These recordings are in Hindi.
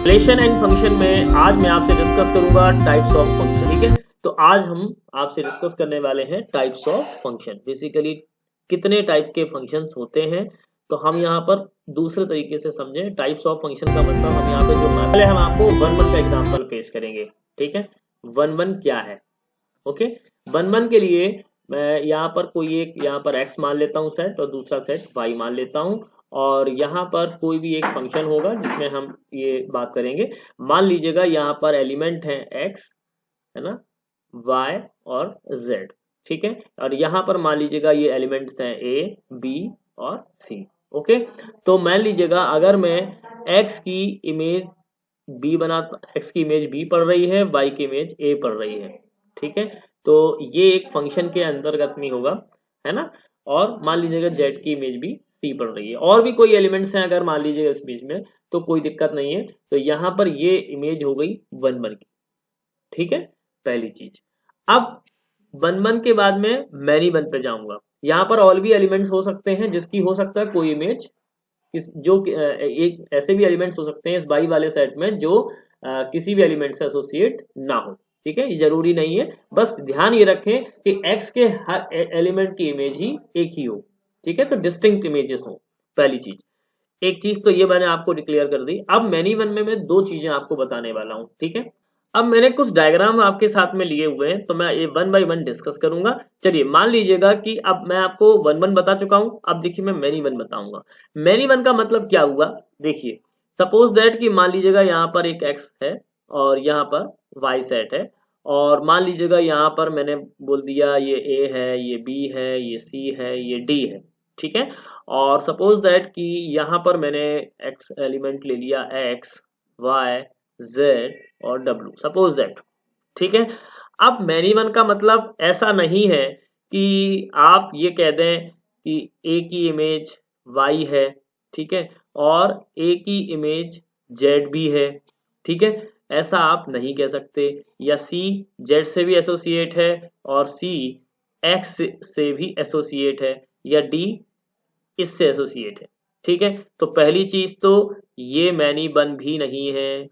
रिलेशन एंड फंक्शन में आज मैं आपसे डिस्कस करूंगा टाइप्स ऑफ फंक्शन। ठीक है, तो आज हम आपसे डिस्कस करने वाले हैं टाइप्स ऑफ फंक्शन। बेसिकली कितने टाइप के फंक्शंस होते हैं, तो हम यहाँ पर दूसरे तरीके से समझें। टाइप्स ऑफ फंक्शन का मतलब हम यहाँ पे जो पहले हम आपको वन वन का एग्जांपल पेश करेंगे। ठीक है, वन वन क्या है। ओके, वन वन के लिए मैं यहाँ पर कोई एक यहाँ पर x मान लेता हूँ सेट, और दूसरा सेट y मान लेता हूँ, और यहाँ पर कोई भी एक फंक्शन होगा जिसमें हम ये बात करेंगे। मान लीजिएगा यहाँ पर एलिमेंट है x, है ना, y और z। ठीक है, और यहाँ पर मान लीजिएगा ये एलिमेंट्स हैं a, b और c। ओके, तो मान लीजिएगा अगर मैं x की इमेज b बनाता, x की इमेज b पढ़ रही है, y की इमेज a पढ़ रही है। ठीक है, तो ये एक फंक्शन के अंतर्गत में होगा, है ना। और मान लीजिएगा z की इमेज भी c पढ़ रही है, और भी कोई एलिमेंट्स हैं अगर मान लीजिएगा इस बीच में, तो कोई दिक्कत नहीं है। तो यहाँ पर ये इमेज हो गई वन वन की। ठीक है, पहली चीज। अब वन वन के बाद में मैनी वन पे जाऊंगा। यहाँ पर और भी एलिमेंट्स हो सकते हैं जिसकी हो सकता है कोई इमेज जो एक ऐसे भी एलिमेंट्स हो सकते हैं इस बाई वाले सेट में जो किसी भी एलिमेंट से एसोसिएट ना हो। ठीक है, ये जरूरी नहीं है, बस ध्यान ये रखें कि x के हर एलिमेंट की इमेज ही एक ही हो। ठीक है, तो डिस्टिंक्ट इमेजेस हो, पहली चीज। एक चीज तो ये मैंने आपको डिक्लेयर कर दी। अब मैनी वन में मैं दो चीजें आपको बताने वाला हूं। ठीक है, अब मैंने कुछ डायग्राम आपके साथ में लिए हुए हैं, तो मैं ये वन बाय वन डिस्कस करूंगा। चलिए मान लीजिएगा कि अब मैं आपको वन वन बता चुका हूं, अब देखिए मैं मैनी वन बताऊंगा। मैनी वन का मतलब क्या हुआ, देखिए सपोज दैट कि मान लीजिएगा यहाँ पर एक x है और यहाँ पर y सेट है, और मान लीजिएगा यहाँ पर मैंने बोल दिया ये a है, ये b है, ये c है, ये d है। ठीक है, और सपोज दैट कि यहाँ पर मैंने x एलिमेंट ले लिया, x, y, z और w, सपोज दैट। ठीक है, अब मैनी वन का मतलब ऐसा नहीं है कि आप ये कह दें कि a की इमेज y है, ठीक है, और a की इमेज z भी है। ठीक है, ऐसा आप नहीं कह सकते। या c z से भी एसोसिएट है और c x से भी एसोसिएट है, या d इससे एसोसिएट है। ठीक है, तो पहली चीज तो ये मैनी वन भी नहीं है।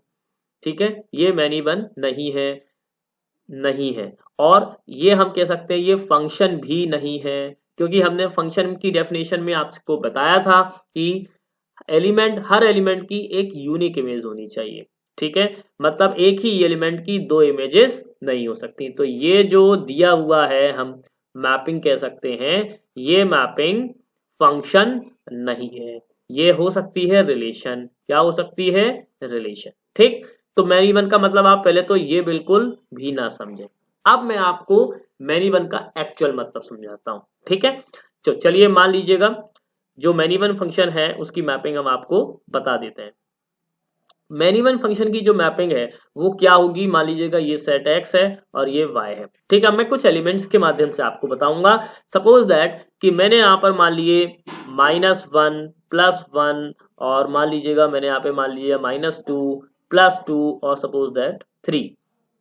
ठीक है, ये मैनी वन नहीं है। और ये हम कह सकते हैं ये फंक्शन भी नहीं है, क्योंकि हमने फंक्शन की डेफिनेशन में आपको बताया था कि हर एलिमेंट की एक यूनिक इमेज होनी चाहिए। ठीक है, मतलब एक ही एलिमेंट की दो इमेजेस नहीं हो सकती। तो ये जो दिया हुआ है हम मैपिंग कह सकते हैं, ये मैपिंग फंक्शन नहीं है, ये हो सकती है रिलेशन। क्या हो सकती है, रिलेशन। ठीक, तो मैनी वन का मतलब आप पहले तो ये बिल्कुल भी ना समझे। अब मैं आपको मैनी वन का एक्चुअल मतलब समझाता हूं। ठीक है, तो चलिए मान लीजिएगा जो मैनी वन फंक्शन है उसकी मैपिंग हम आपको बता देते हैं। मैनी वन फंक्शन की जो मैपिंग है वो क्या होगी, मान लीजिएगा ये सेट x है और ये y है। ठीक है, अब मैं कुछ एलिमेंट्स के माध्यम से आपको बताऊंगा। सपोज दैट कि मैंने यहाँ पर मान लिए -1 +1, और मान लीजिएगा मैंने यहाँ पे मान लिया -2 +2 और सपोज दैट 3।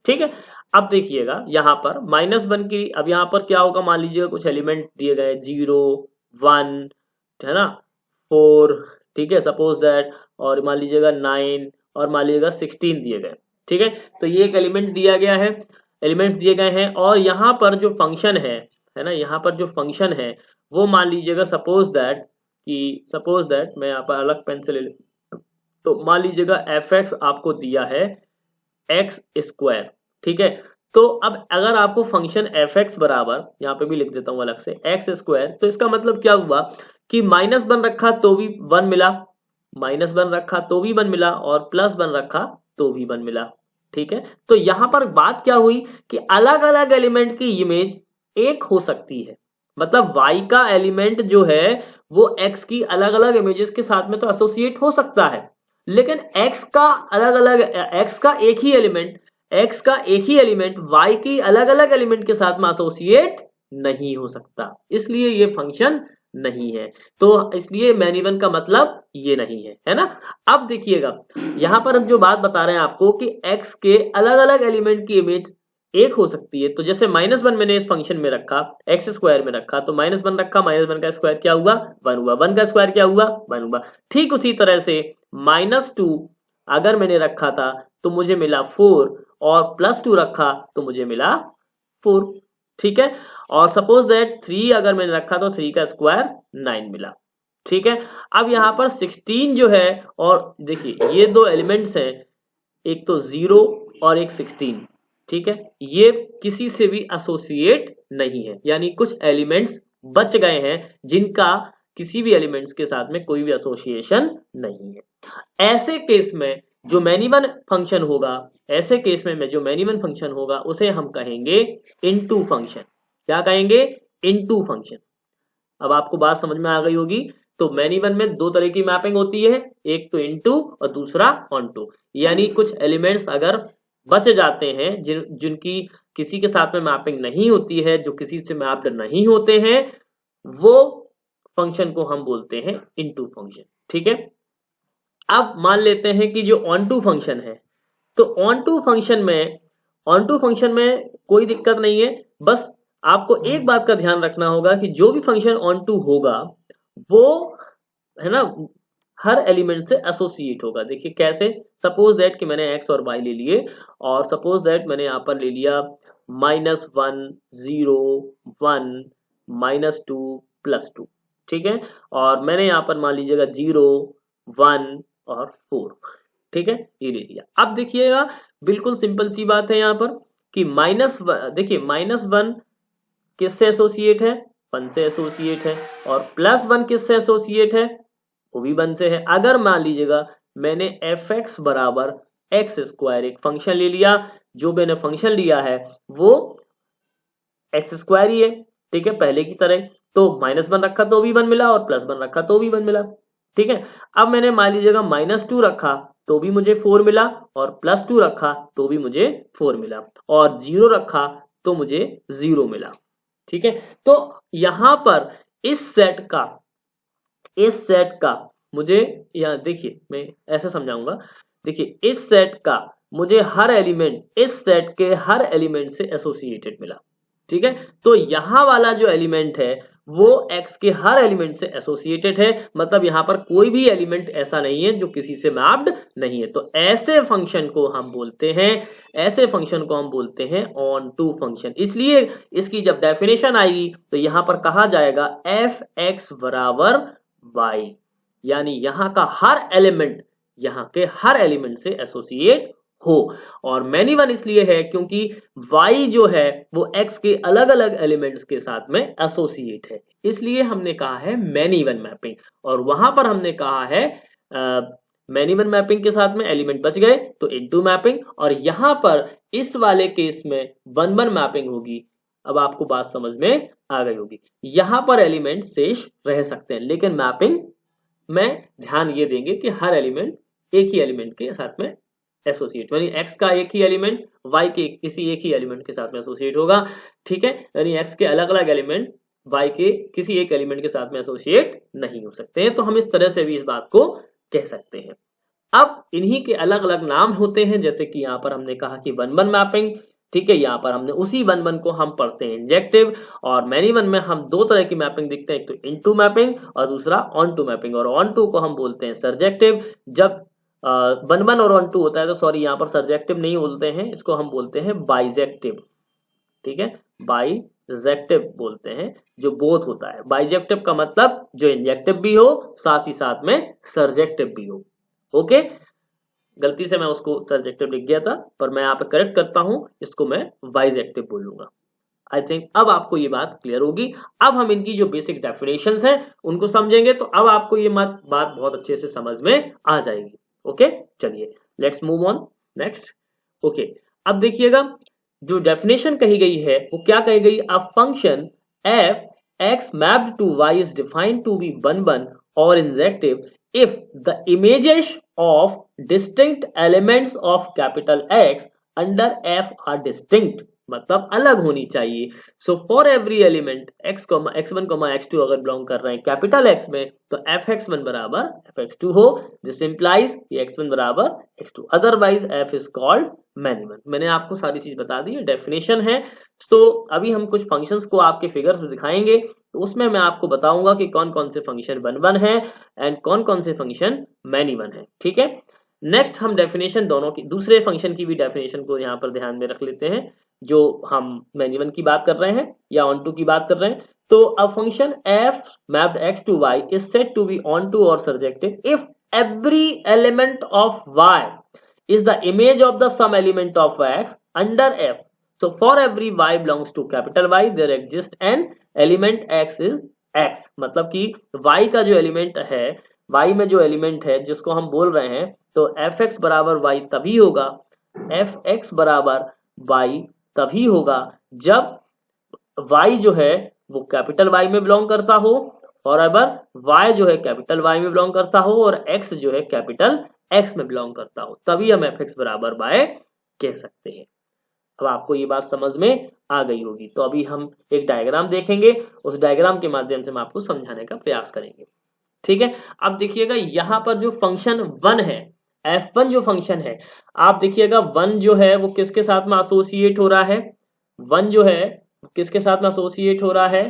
ठीक है, अब देखिएगा यहाँ पर -1 की, अब यहाँ पर क्या होगा, मान लीजिएगा कुछ एलिमेंट दिए गए 0, 1, है ना, 4, ठीक है, सपोज दैट, और मान लीजिएगा 9 और मान लीजिएगा 16 दिए गए। ठीक है, तो ये एक एलिमेंट दिया गया है, एलिमेंट्स दिए गए हैं, और यहाँ पर जो फंक्शन है ना, यहाँ पर जो फंक्शन है वो मान लीजिएगा सपोज दैट मैं यहाँ पर अलग पेन से ले, तो मान लीजिएगा fx आपको दिया है x²। ठीक है, तो अब अगर आपको फंक्शन fx बराबर, यहाँ पे भी लिख देता हूं अलग से, x², तो इसका मतलब क्या हुआ कि -1 रखा तो भी 1 मिला, -1 रखा तो भी 1 मिला, और +1 रखा तो भी 1 मिला। ठीक है, तो यहां पर बात क्या हुई कि अलग अलग एलिमेंट की इमेज एक हो सकती है। मतलब y का एलिमेंट जो है वो x की अलग अलग इमेजेस के साथ में तो एसोसिएट हो सकता है, लेकिन x का एक ही एलिमेंट y की अलग अलग एलिमेंट के साथ में एसोसिएट नहीं हो सकता, इसलिए ये फंक्शन नहीं है। तो इसलिए मैनी वन का मतलब ये नहीं है ना। अब देखिएगा यहां पर हम जो बात बता रहे हैं आपको कि x के अलग अलग एलिमेंट की इमेज एक हो सकती है। तो जैसे -1 मैंने इस फंक्शन में रखा, x² में रखा, तो -1 रखा, -1 का स्क्वायर क्या हुआ, 1 हुआ, 1 का स्क्वायर क्या हुआ, 1 हुआ। ठीक उसी तरह से -2 अगर मैंने रखा था तो मुझे मिला 4 और +2 रखा तो मुझे मिला 4। ठीक है, और सपोज दैट 3 अगर मैंने रखा तो 3 का स्क्वायर 9 मिला। ठीक है, अब यहाँ पर 16 जो है, और देखिए ये दो एलिमेंट्स हैं, एक तो 0 और एक 16। ठीक है, ये किसी से भी एसोसिएट नहीं है, यानी कुछ एलिमेंट्स बच गए हैं जिनका किसी भी एलिमेंट्स के साथ में कोई भी एसोसिएशन नहीं है। ऐसे केस में जो मैनी वन फंक्शन होगा, ऐसे केस में जो मैनी वन फंक्शन होगा उसे हम कहेंगे इनटू फंक्शन। क्या कहेंगे? Into function. अब आपको बात समझ में आ गई होगी। तो मैनी वन में दो तरह की मैपिंग होती है, एक तो इनटू और दूसरा ऑनटू। यानी कुछ एलिमेंट्स अगर बच जाते हैं जिनकी किसी के साथ में मैपिंग नहीं होती है, जो किसी से मैप्ड नहीं होते हैं, वो फंक्शन को हम बोलते हैं इनटू फंक्शन। ठीक है, अब मान लेते हैं कि जो ऑनटू फंक्शन है, तो ऑनटू फंक्शन में कोई दिक्कत नहीं है। बस आपको एक बात का ध्यान रखना होगा कि जो भी फंक्शन ऑनटू होगा वो है ना हर एलिमेंट से एसोसिएट होगा। देखिए कैसे, सपोज दैट कि मैंने x और y ले लिए, और सपोज दैट मैंने यहाँ पर ले लिया -1 0 1 -2 +2। ठीक है, और मैंने यहाँ पर मान लीजिएगा 0 1 और 4। ठीक है, ये ले लिया। अब देखिएगा बिल्कुल सिंपल सी बात है यहाँ पर कि देखिए -1 किससे एसोसिएट है? 1 से एसोसिएट है, और +1 किससे एसोसिएट है? वो भी 1 से है। अगर मान लीजिएगा मैंने fx बराबर x² एक फंक्शन ले लिया, जो मैंने फंक्शन लिया है वो x² ही है। ठीक है, पहले की तरह, तो -1 रखा तो भी 1 मिला, और +1 रखा तो भी 1 मिला। ठीक है, अब मैंने मान लीजिएगा -2 रखा तो भी मुझे 4 मिला, और +2 रखा तो भी मुझे 4 मिला, और 0 रखा तो मुझे 0 मिला। ठीक है, तो यहां पर इस सेट का मुझे, यहाँ देखिए मैं ऐसे समझाऊंगा। देखिए इस सेट का मुझे हर एलिमेंट इस सेट के हर एलिमेंट से एसोसिएटेड मिला। ठीक है, तो यहां वाला जो एलिमेंट है वो x के हर एलिमेंट से एसोसिएटेड है, मतलब यहां पर कोई भी एलिमेंट ऐसा नहीं है जो किसी से मैप्ड नहीं है। तो ऐसे फंक्शन को हम बोलते हैं ऑन टू फंक्शन। इसलिए इसकी जब डेफिनेशन आएगी तो यहां पर कहा जाएगा f(x) बराबर y, यानी यहाँ का हर एलिमेंट यहाँ के हर एलिमेंट से एसोसिएट हो। और मैनी वन इसलिए है क्योंकि y जो है वो x के अलग अलग एलिमेंट्स के साथ में एसोसिएट है, इसलिए हमने कहा है मैनी वन मैपिंग। और वहां पर हमने कहा है मैनी वन मैपिंग के साथ में एलिमेंट बच गए तो इनटू मैपिंग, और यहां पर इस वाले केस में 1-1 मैपिंग होगी। अब आपको बात समझ में आ गई होगी। यहां पर एलिमेंट शेष रह सकते हैं, लेकिन मैपिंग में ध्यान ये देंगे कि हर एलिमेंट एक ही एलिमेंट के साथ में एसोसिएट, यानी x का एक ही एलिमेंट y के किसी एक ही एलिमेंट के साथ में एसोसिएट होगा। ठीक है, यानी x के अलग अलग एलिमेंट y के किसी एक एलिमेंट के साथ में एसोसिएट नहीं हो सकते हैं। तो हम इस तरह से भी इस बात को कह सकते हैं। अब इन्हीं के अलग अलग नाम होते हैं, जैसे कि यहाँ पर हमने कहा कि 1-1 मैपिंग। ठीक है, यहाँ पर हमने उसी 1-1 को हम पढ़ते हैं इंजेक्टिव, और मैनी वन में हम दो तरह की मैपिंग देखते हैं, एक तो इनटू मैपिंग और दूसरा ऑन टू मैपिंग। और ऑन टू को हम बोलते हैं सर्जेक्टिव। जब 1-1 और ऑन टू होता है तो सॉरी यहाँ पर सर्जेक्टिव नहीं बोलते हैं, इसको हम बोलते हैं बाइजेक्टिव। ठीक है, बाइजेक्टिव बोलते हैं जो बोथ होता है। बाइजेक्टिव का मतलब जो इंजेक्टिव भी हो साथ ही साथ में सर्जेक्टिव भी हो। ओके, गलती से मैं उसको सर्जेक्टिव लिख गया था, पर मैं यहाँ पे करेक्ट करता हूं, इसको मैं बाइजेक्टिव बोलूंगा। आई थिंक अब आपको ये बात क्लियर होगी। अब हम इनकी जो बेसिक डेफिनेशंस हैं उनको समझेंगे, तो अब आपको ये बात बहुत अच्छे से समझ में आ जाएगी। ओके, चलिए let's move on next. Okay, अब देखिएगा जो डेफिनेशन कही गई है वो क्या कही गई। A function f x mapped to y is defined to be 1-1 or injective if the images of distinct elements of capital X under f are distinct, मतलब अलग होनी चाहिए। So for every element x1, x2 अगर बिलोंग कर रहे हैं कैपिटल X में, तो fx1 बराबर fx2 हो, दिस इंप्लाइज x1 बराबर x2, otherwise f is called many one. मैंने आपको सारी चीज बता दी है, डेफिनेशन है। तो अभी हम कुछ फंक्शंस को आपके फिगर्स में दिखाएंगे, तो उसमें मैं आपको बताऊंगा कि कौन कौन से फंक्शन 1-1 है एंड कौन कौन से फंक्शन मैनी वन है। ठीक है, नेक्स्ट हम डेफिनेशन दोनों की, दूसरे फंक्शन की भी डेफिनेशन को यहाँ पर ध्यान में रख लेते हैं, जो हम मैन्युअल की बात कर रहे हैं या ऑन टू की बात कर रहे हैं। तो a function f mapped x to y is said to be onto or surjective if every element of y is the image of the sum element of x under f. So for every y belongs to capital Y there exists an element x is x, मतलब कि y का जो एलिमेंट है, y में जो एलिमेंट है जिसको हम बोल रहे हैं, तो fx बराबर y तभी होगा, fx बराबर y तभी होगा जब y जो है वो कैपिटल Y में बिलोंग करता हो, और अगर y जो है कैपिटल Y में बिलोंग करता हो और x जो है कैपिटल x में बिलोंग करता हो, तभी हम fx बराबर y कह सकते हैं। अब आपको ये बात समझ में आ गई होगी। तो अभी हम एक डायग्राम देखेंगे, उस डायग्राम के माध्यम से हम आपको समझाने का प्रयास करेंगे। ठीक है, अब देखिएगा यहाँ पर जो फंक्शन 1 है, f1 जो फंक्शन है, आप देखिएगा 1 जो है वो किसके साथ में एसोसिएट हो रहा है, 1 जो है किसके साथ में एसोसिएट हो रहा है,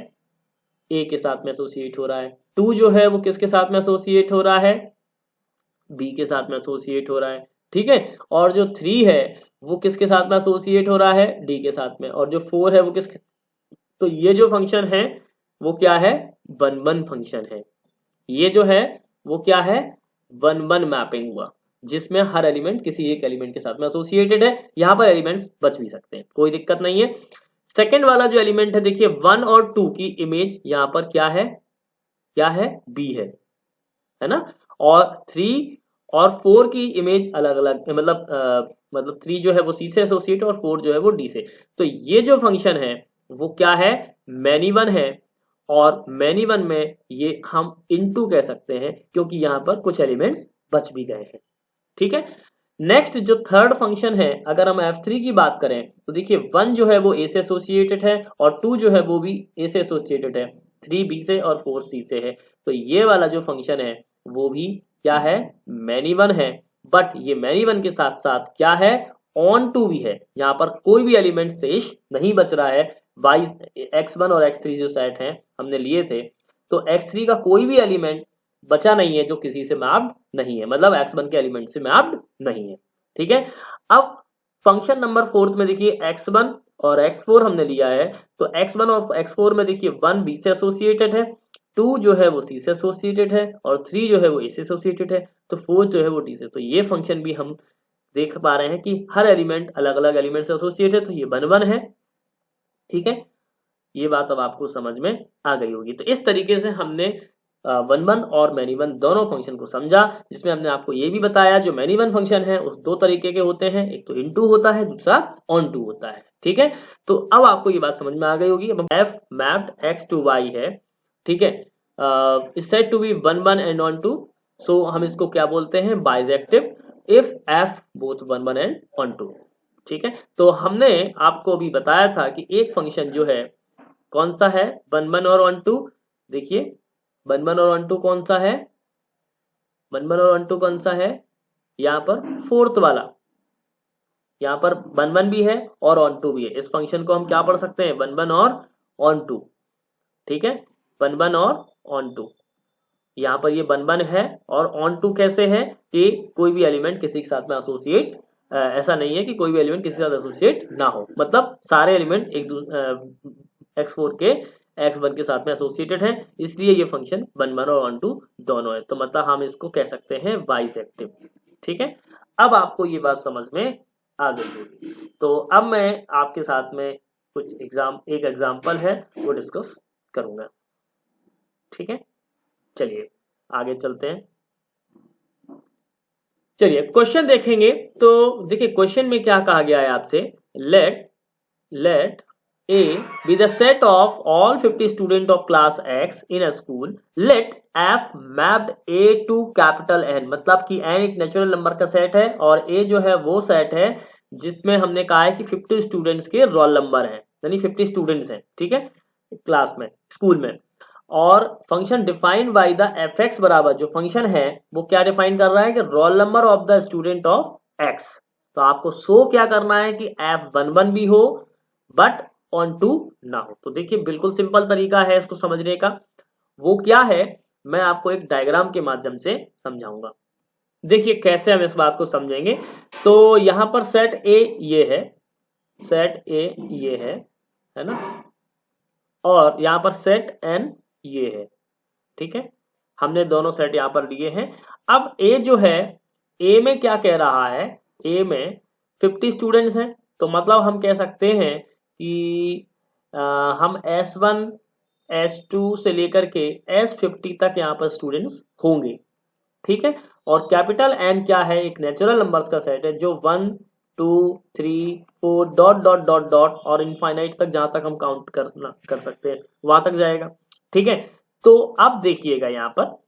a के साथ में एसोसिएट हो रहा है। 2 जो है वो किसके साथ में एसोसिएट हो रहा है, b के साथ में एसोसिएट हो रहा है। ठीक है, और जो 3 है वो किसके साथ में एसोसिएट हो रहा है, d के साथ में, और जो 4 है वो किसके, तो ये जो फंक्शन है वो क्या है, 1-1 फंक्शन है। ये जो है वो क्या है, 1-1 मैपिंग हुआ, जिसमें हर एलिमेंट किसी एक एलिमेंट के साथ में एसोसिएटेड है। यहाँ पर एलिमेंट्स बच भी सकते हैं, कोई दिक्कत नहीं है। सेकेंड वाला जो एलिमेंट है, देखिए 1 और 2 की इमेज यहाँ पर क्या है, क्या है, b है ना, और 3 और 4 की इमेज अलग अलग, मतलब 3 जो है वो c से एसोसिएट और 4 जो है वो d से। तो ये जो फंक्शन है वो क्या है, मैनी वन है, और मैनी वन में ये हम इनटू कह सकते हैं क्योंकि यहाँ पर कुछ एलिमेंट्स बच भी गए हैं। ठीक है, नेक्स्ट जो थर्ड फंक्शन है, अगर हम f3 की बात करें तो देखिए 1 जो है वो a से एसोसिएटेड है और 2 जो है वो भी a से एसोसिएटेड है, 3 b से और 4 c से है। तो ये वाला जो फंक्शन है वो भी क्या है, मैनी वन है, बट ये मैनी वन के साथ साथ क्या है, ऑन टू भी है। यहाँ पर कोई भी एलिमेंट शेष नहीं बच रहा है। x1 और x3 जो सेट हैं हमने लिए थे, तो x3 का कोई भी एलिमेंट बचा नहीं है जो किसी से मैप्ड नहीं है, मतलब x1 के एलिमेंट से मैप्ड नहीं है। ठीक है, अब फंक्शन नंबर 4 में देखिए x1 और x4 हमने लिया है, तो x1 और x4 में देखिए 1 b से एसोसिएटेड है, 2 जो है वो c से एसोसिएटेड है, और 3 जो है वो a से एसोसिएटेड है, तो 4 जो है वो d से। तो ये फंक्शन भी हम देख पा रहे हैं कि हर एलिमेंट अलग अलग एलिमेंट से एसोसिएटेड है, तो ये 1-1 है। ठीक है, ये बात अब आपको समझ में आ गई होगी। तो इस तरीके से हमने 1-1 और मैनी वन दोनों फंक्शन को समझा, जिसमें हमने आपको ये भी बताया जो मैनी वन फंक्शन है उस दो तरीके के होते हैं, एक तो इनटू होता है, दूसरा ऑन टू होता है। ठीक है, तो अब आपको ये बात समझ में आ गई होगी। अब f mapped x to y है, ठीक है, is said to be 1-1 and onto, so हम इसको क्या बोलते हैं, bijective if f both 1-1 and onto. ठीक है, तो हमने आपको अभी बताया था कि एक फंक्शन जो है कौन सा है, 1-1 और ऑन टू। देखिए 1-1 और ऑन टू कौन सा है, 1-1 और ऑन टू कौन सा है, यहाँ पर फोर्थ वाला, यहाँ पर 1-1 भी है और ऑन टू भी है। इस फंक्शन को हम क्या पढ़ सकते हैं, 1-1 और ऑन टू। ठीक है, 1-1 और ऑन टू, यहाँ पर ये 1-1 है, और ऑन टू कैसे है कि कोई भी एलिमेंट किसी के साथ में एसोसिएट, ऐसा नहीं है कि कोई भी एलिमेंट किसी के साथ एसोसिएट ना हो, मतलब सारे एलिमेंट एक x4 के x1 के साथ में एसोसिएटेड है, इसलिए ये फंक्शन 1-1 और ऑन टू दोनों है। तो मतलब हम इसको कह सकते हैं बाइजेक्टिव। ठीक है, अब आपको ये बात समझ में आ गई होगी। तो अब मैं आपके साथ में कुछ एक एग्जाम्पल है वो डिस्कस करूंगा। ठीक है, चलिए आगे चलते हैं। चलिए क्वेश्चन देखेंगे। तो देखिए क्वेश्चन में क्या कहा गया है आपसे, late A be the set of all 50 students of class X in a school. Let F mapped A to capital N, मतलब कि N एक नेचुरल नंबर का सेट है और A जो है वो सेट है जिसमें हमने कहा है कि 50 स्टूडेंट्स के रोल नंबर हैं, यानी 50 स्टूडेंट्स हैं। ठीक है, क्लास में, स्कूल में, और function defined by the fx बराबर, जो फंक्शन है वो क्या डिफाइन कर रहा है कि roll number of the student of x। तो आपको शो क्या करना है कि f1-1 भी हो बट ऑन टू ना हो। तो देखिए बिल्कुल सिंपल तरीका है इसको समझने का, वो क्या है मैं आपको एक डायग्राम के माध्यम से समझाऊंगा। देखिए कैसे हम इस बात को समझेंगे। तो यहाँ पर सेट ए ये है, सेट ए ये है ना, और यहाँ पर सेट एन ये है, ठीक है। हमने दोनों सेट यहाँ पर लिए हैं। अब ए जो है, ए में क्या कह रहा है, ए में 50 स्टूडेंट्स हैं, तो मतलब हम कह सकते हैं कि हम S1 S2 से लेकर के S50 तक यहाँ पर स्टूडेंट्स होंगे, ठीक है। और कैपिटल एन क्या है, एक नेचुरल नंबर्स का सेट है जो 1 2 3 4 डॉट डॉट डॉट डॉट और इनफाइनाइट तक जहां तक हम काउंट कर सकते हैं वहां तक जाएगा, ठीक है। तो अब देखिएगा यहाँ पर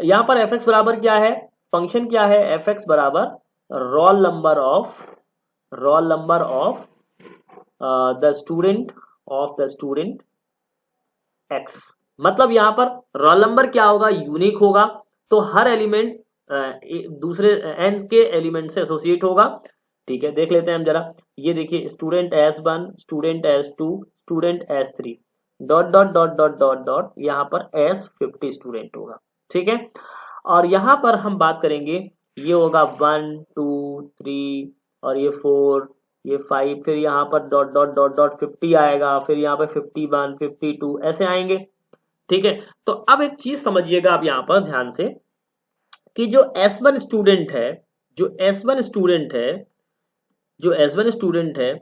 यहाँ पर एफ एक्स बराबर क्या है, फंक्शन क्या है, एफ एक्स बराबर roll number of the student x. मतलब यहाँ पर रोल नंबर क्या होगा, यूनिक होगा, तो हर एलिमेंट दूसरे एन के एलिमेंट से एसोसिएट होगा, ठीक है। देख लेते हैं हम जरा, ये देखिए student S1 student S2 student S3 dot dot dot dot dot dot यहाँ पर S50 स्टूडेंट होगा, ठीक है। और यहाँ पर हम बात करेंगे, ये होगा 1 2 3 और ये 4 ये 5, फिर यहाँ पर डॉट डॉट डॉट डॉट 50 आएगा, फिर यहाँ पर 51 52 ऐसे आएंगे, ठीक है। तो अब एक चीज समझिएगा आप यहाँ पर ध्यान से कि जो S1 स्टूडेंट है, जो S1 स्टूडेंट है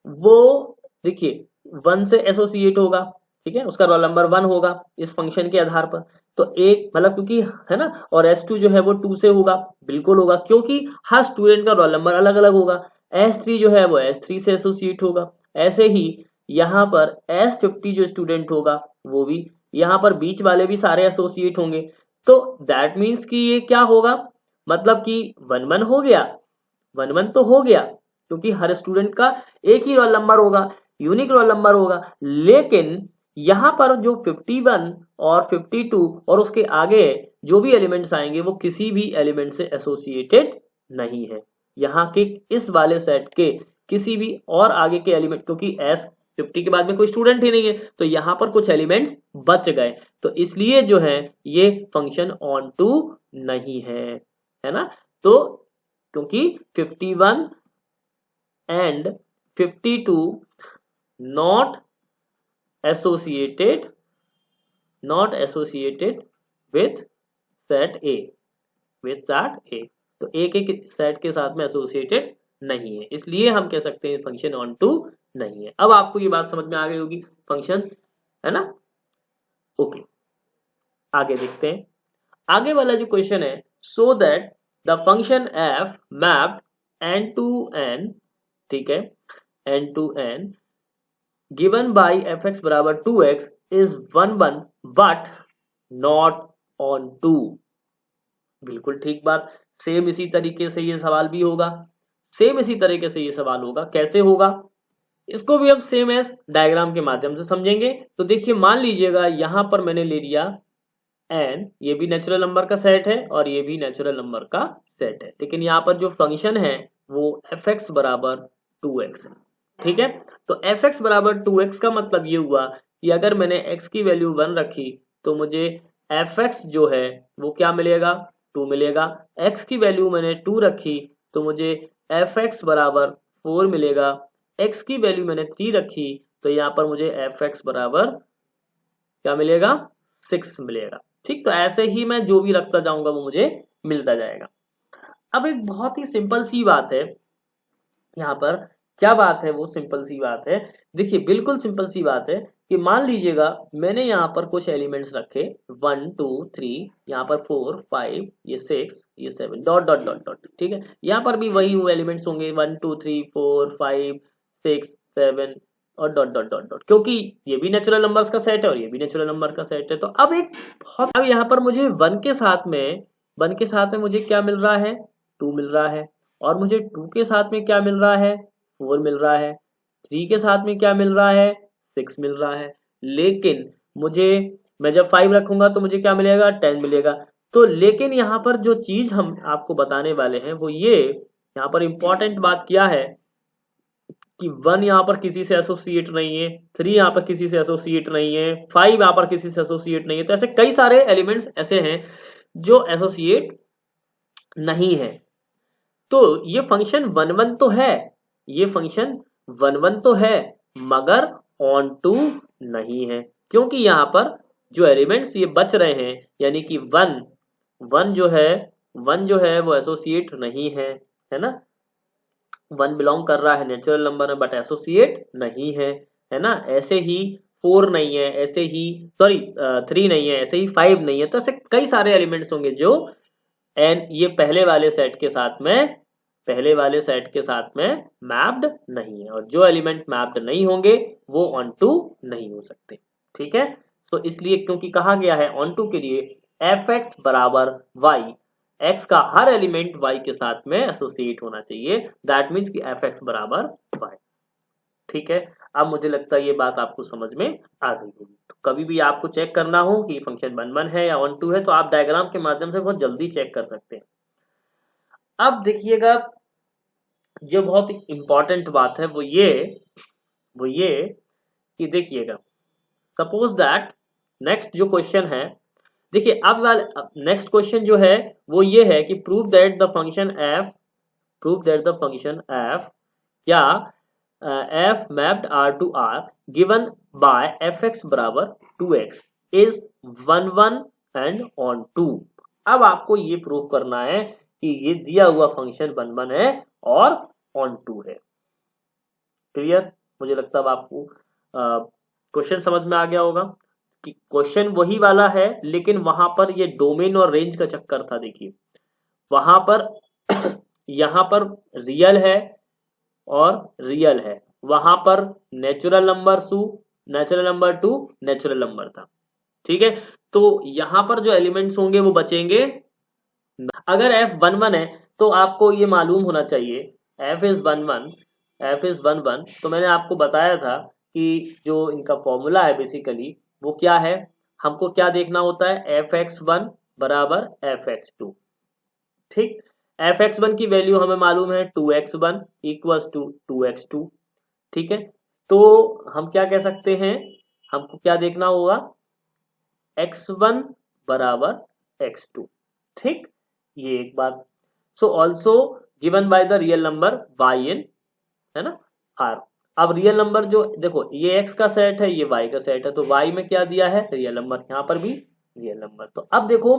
वो देखिए 1 से एसोसिएट होगा, ठीक है, उसका रोल नंबर 1 होगा इस फंक्शन के आधार पर। तो एक मतलब क्योंकि है ना, और S2 जो है वो 2 से होगा, बिल्कुल होगा, क्योंकि हर स्टूडेंट का रोल नंबर अलग अलग होगा। S3 जो है वो S3 से एसोसिएट होगा। ऐसे ही यहाँ पर S50 जो स्टूडेंट होगा वो भी, यहाँ पर बीच वाले भी सारे एसोसिएट होंगे। तो दैट मीन्स कि ये क्या होगा, मतलब कि 1 1 हो गया, 1 1 तो हो गया, क्योंकि हर स्टूडेंट का एक ही रोल नंबर होगा, यूनिक रोल नंबर होगा। लेकिन यहाँ पर जो 51 और 52 और उसके आगे जो भी एलिमेंट्स आएंगे वो किसी भी एलिमेंट से एसोसिएटेड नहीं है। यहाँ के इस वाले सेट के किसी भी और आगे के एलिमेंट, क्योंकि S50 के बाद में कोई स्टूडेंट ही नहीं है, तो यहाँ पर कुछ एलिमेंट्स बच गए, तो इसलिए जो है ये फंक्शन ऑन टू नहीं है ना। तो क्योंकि 51 and 52 not associated with set A, तो A के सेट के साथ में एसोसिएटेड नहीं है, इसलिए हम कह सकते हैं फंक्शन ऑन टू नहीं है। अब आपको ये बात समझ में आ गई होगी फंक्शन, है ना। ओके, आगे देखते हैं। आगे वाला जो क्वेश्चन है, so that the function f mapped n to n, ठीक है, n to n given by fx बराबर 2x is 1 1 but not on 2। बिल्कुल ठीक बात, सेम इसी तरीके से ये सवाल भी होगा, सेम इसी तरीके से ये सवाल होगा। कैसे होगा, इसको भी अब सेम एस डायग्राम के माध्यम से समझेंगे। तो देखिए मान लीजिएगा यहाँ पर मैंने ले लिया n, ये भी नेचुरल नंबर का सेट है और ये भी नेचुरल नंबर का सेट है, लेकिन यहाँ पर जो फंक्शन है वो fx बराबर 2x है, ठीक है। तो fx बराबर 2x का मतलब ये हुआ कि अगर मैंने x की वैल्यू 1 रखी तो मुझे fx जो है वो क्या मिलेगा, 2 मिलेगा। x की वैल्यू मैंने 2 रखी तो मुझे fx बराबर 4 मिलेगा। x की वैल्यू मैंने 3 रखी तो यहाँ पर मुझे fx बराबर क्या मिलेगा, 6 मिलेगा, ठीक। तो ऐसे ही मैं जो भी रखता जाऊंगा वो मुझे मिलता जाएगा। अब एक बहुत ही सिंपल सी बात है यहाँ पर, क्या बात है वो सिंपल सी बात है, देखिए बिल्कुल सिंपल सी बात है कि मान लीजिएगा मैंने यहाँ पर कुछ एलिमेंट्स रखे 1 2 3, यहाँ पर 4 5 ये 6 ये 7 डॉट डॉट डॉट डॉट, ठीक है। यहाँ पर भी वही एलिमेंट्स होंगे 1 2 3 4 5 6 7 और डॉट डॉट डॉट डॉट, क्योंकि ये भी नेचुरल नंबर्स का सेट है और ये भी नेचुरल नंबर का सेट है। तो अब अब यहाँ पर मुझे 1 के साथ में मुझे क्या मिल रहा है, 2 मिल रहा है, और मुझे 2 के साथ में क्या मिल रहा है, 4 मिल रहा है, 3 के साथ में क्या मिल रहा है, 6 मिल रहा है। लेकिन मैं जब 5 रखूंगा तो मुझे क्या मिलेगा, 10 मिलेगा। तो लेकिन यहाँ पर जो चीज हम आपको बताने वाले हैं वो ये, यहाँ पर इंपॉर्टेंट बात क्या है कि 1 यहाँ पर किसी से एसोसिएट नहीं है, 3 यहाँ पर किसी से एसोसिएट नहीं है, 5 यहाँ पर किसी से एसोसिएट नहीं है। तो ऐसे कई सारे एलिमेंट्स ऐसे हैं जो एसोसिएट नहीं है। तो ये फंक्शन 1 1 तो है, ये फंक्शन 1 1 तो है, मगर ऑन टू नहीं है, क्योंकि यहाँ पर जो एलिमेंट्स ये बच रहे हैं, यानी कि 1 जो है वो एसोसिएट नहीं है ना। 1 बिलोंग कर रहा है नेचुरल नंबर में बट एसोसिएट नहीं है ना। ऐसे ही 4 नहीं है, ऐसे ही सॉरी 3 नहीं है, ऐसे ही 5 नहीं है। तो ऐसे कई सारे एलिमेंट्स होंगे जो एन ये पहले वाले सेट के साथ में मैप्ड नहीं है, और जो एलिमेंट मैप्ड नहीं होंगे वो ऑन टू नहीं हो सकते। ठीक है, तो इसलिए क्योंकि कहा गया है ऑन टू के लिए एफ एक्स बराबर वाई, एक्स का हर एलिमेंट वाई के साथ में एसोसिएट होना चाहिए, दैट मीन्स कि एफ एक्स बराबर वाई। ठीक है, अब मुझे लगता है ये बात आपको समझ में आ गई होगी। तो कभी भी आपको चेक करना हो कि फंक्शन 1 1 है या ऑन टू है, तो आप डायग्राम के माध्यम से बहुत जल्दी चेक कर सकते हैं। अब देखिएगा, जो बहुत इंपॉर्टेंट बात है वो ये कि देखिएगा, सपोज दैट नेक्स्ट जो क्वेश्चन है, देखिए अब नेक्स्ट क्वेश्चन जो है वो ये है कि prove that the function f क्या f mapped R to R given by f x बराबर 2x is 1 1 and on to. अब आपको ये प्रूव करना है कि ये दिया हुआ फंक्शन 1 1 है और ऑन टू है। क्लियर? मुझे लगता है आपको क्वेश्चन समझ में आ गया होगा कि क्वेश्चन वही वाला है, लेकिन वहां पर ये डोमेन और रेंज का चक्कर था। देखिए वहां पर यहां पर रियल है और रियल है, वहां पर natural number to natural number था। ठीक है, तो यहां पर जो एलिमेंट्स होंगे वो बचेंगे। अगर f 1 1 है तो आपको ये मालूम होना चाहिए f इज 1 1, तो मैंने आपको बताया था कि जो इनका फॉर्मूला है बेसिकली वो क्या है, हमको क्या देखना होता है, fx1 बराबर fx2। ठीक, fx1 की वैल्यू हमें मालूम है 2x1 इक्वल्स टू 2x2। ठीक है, तो हम क्या कह सकते हैं, हमको क्या देखना होगा, x1 बराबर x2। ठीक, ये एक बात। So also given by the real number y इन, है ना, r। अब रियल नंबर जो देखो ये x का सेट है, ये y का सेट है, तो y में क्या दिया है, रियल नंबर, यहाँ पर भी रियल नंबर। तो अब देखो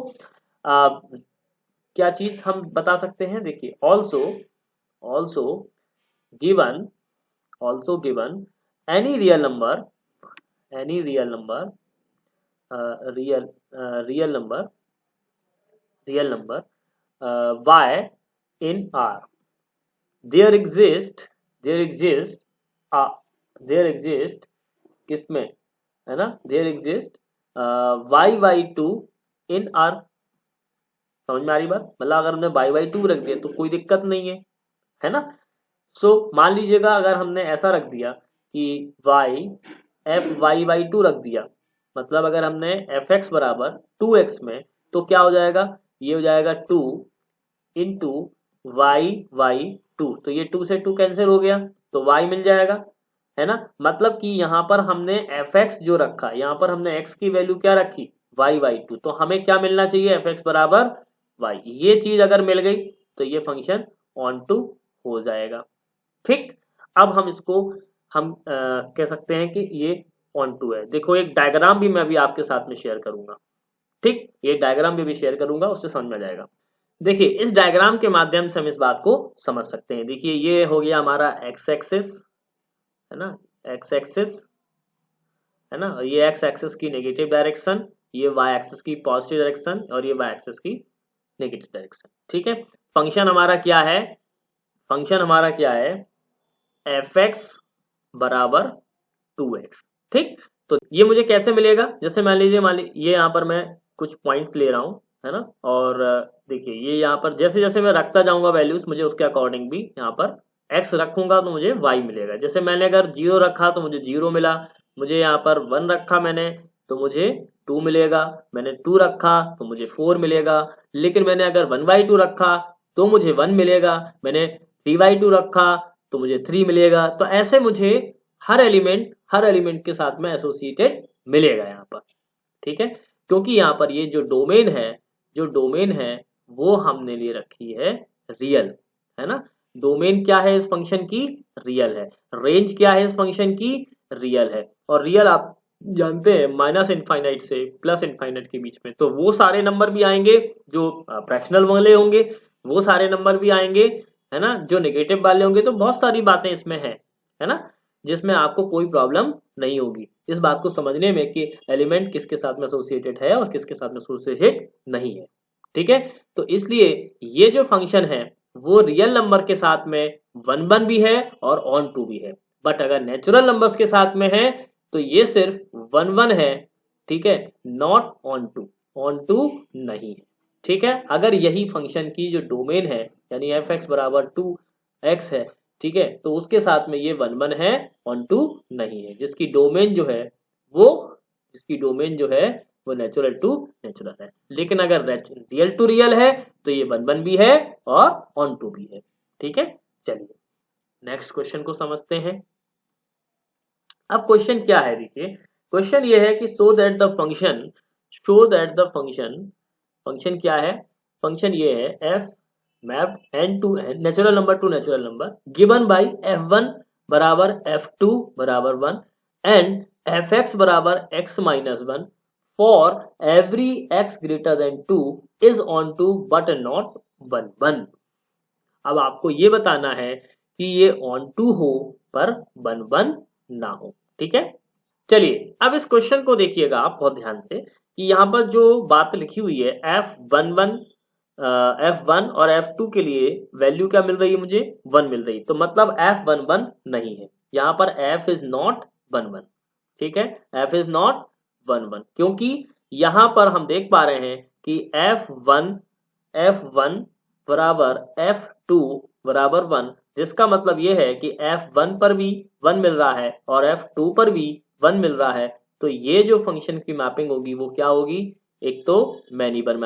क्या चीज हम बता सकते हैं, देखिए also given any real number y in R, there exist किसमें, है ना, there exist y2 in R। समझ में आ रही बात? मतलब अगर हमने y2 रख दिया तो कोई दिक्कत नहीं है ना। सो मान लीजिएगा अगर हमने ऐसा रख दिया कि fy2 रख दिया, मतलब अगर हमने fx बराबर 2x में, तो क्या हो जाएगा, ये हो जाएगा 2 इंटू y2, तो ये 2 से 2 कैंसिल हो गया तो y मिल जाएगा, है ना। मतलब कि यहाँ पर हमने fx जो रखा, यहाँ पर हमने x की वैल्यू क्या रखी, y2, तो हमें क्या मिलना चाहिए, fx बराबर y। ये चीज अगर मिल गई तो ये फंक्शन ऑन टू हो जाएगा। ठीक, अब हम इसको कह सकते हैं कि ये ऑन टू है। देखो एक डायग्राम भी मैं अभी आपके साथ में शेयर करूंगा। ठीक, ये डायग्राम भी शेयर करूंगा, उससे समझ में आ जाएगा। देखिए इस डायग्राम के माध्यम से हम इस बात को समझ सकते हैं। देखिए ये हो गया हमारा एक्स एक्सिस, है ना, एक्स एक्सिस, है ना, ये एक्स एक्सिस की नेगेटिव डायरेक्शन, ये वाई एक्सिस की पॉजिटिव डायरेक्शन, और ये वाई एक्सिस की नेगेटिव डायरेक्शन। ठीक है, फंक्शन हमारा क्या है, एफ एक्स बराबर 2x। ठीक, तो ये मुझे कैसे मिलेगा, जैसे मान लीजिए ये यहाँ पर मैं कुछ पॉइंट्स ले रहा हूँ, है ना, और देखिए ये यहाँ पर जैसे जैसे मैं रखता जाऊंगा वैल्यूज, मुझे उसके अकॉर्डिंग भी यहाँ पर x रखूंगा तो मुझे y मिलेगा। जैसे मैंने अगर 0 रखा तो मुझे 0 मिला, मुझे यहाँ पर 1 रखा मैंने तो मुझे 2 मिलेगा, मैंने 2 रखा तो मुझे 4 मिलेगा, लेकिन मैंने अगर 1/2 रखा तो मुझे 1 मिलेगा, मैंने 3/2 रखा तो मुझे 3 मिलेगा। तो ऐसे मुझे हर एलिमेंट के साथ में एसोसिएटेड मिलेगा यहाँ पर। ठीक है, क्योंकि यहाँ पर ये जो डोमेन है वो हमने ले रखी है रियल, है ना। डोमेन क्या है इस फंक्शन की, रियल है। रेंज क्या है इस फंक्शन की, रियल है। और रियल आप जानते हैं माइनस इनफाइनाइट से प्लस इनफाइनाइट के बीच में, तो वो सारे नंबर भी आएंगे जो फ्रैक्शनल वाले होंगे, वो सारे नंबर भी आएंगे, है ना, जो नेगेटिव वाले होंगे। तो बहुत सारी बातें इसमें है ना, जिसमें आपको कोई प्रॉब्लम नहीं होगी इस बात को समझने में कि एलिमेंट किसके साथ में एसोसिएटेड है और किसके साथ में एसोसिएटेड नहीं है। ठीक है, तो इसलिए ये जो फंक्शन है वो रियल नंबर के साथ में वन वन भी है और ऑन टू भी है। बट अगर नेचुरल नंबर्स के साथ में है तो ये सिर्फ वन वन है, ठीक है, नॉट ऑन टू नहीं है। ठीक है, अगर यही फंक्शन की जो डोमेन है यानी एफ एक्स बराबर 2x है, ठीक है, तो उसके साथ में ये वन वन है, ऑन टू नहीं है। जिसकी डोमेन जो है वो नेचुरल टू नेचुरल है। लेकिन अगर रियल टू रियल है तो ये वन वन भी है और ऑन टू भी है। ठीक है, चलिए नेक्स्ट क्वेश्चन को समझते हैं। अब क्वेश्चन क्या है, देखिए क्वेश्चन ये है कि शो दैट द फंक्शन क्या है, फंक्शन ये है F mapped N to N natural number to natural number given by f1 बराबर f2 बराबर 1 एंड fx बराबर x minus 1 for every x greater than 2 is onto but not 1 1। अब आपको ये बताना है कि ये ऑन टू हो पर 1 1 ना हो। ठीक है, चलिए अब इस क्वेश्चन को देखिएगा आप बहुत ध्यान से कि यहाँ पर जो बात लिखी हुई है F1 और F2 के लिए वैल्यू क्या मिल रही है, मुझे 1 मिल रही है। तो मतलब F11 नहीं है, यहाँ पर F इज नॉट 1 1। ठीक है, F इज नॉट 1 1 क्योंकि यहाँ पर हम देख पा रहे हैं कि F1 बराबर F2 बराबर 1, जिसका मतलब ये है कि F1 पर भी 1 मिल रहा है और F2 पर भी 1 मिल रहा है। तो ये जो फंक्शन की मैपिंग होगी वो क्या होगी, एक तो मैनी वन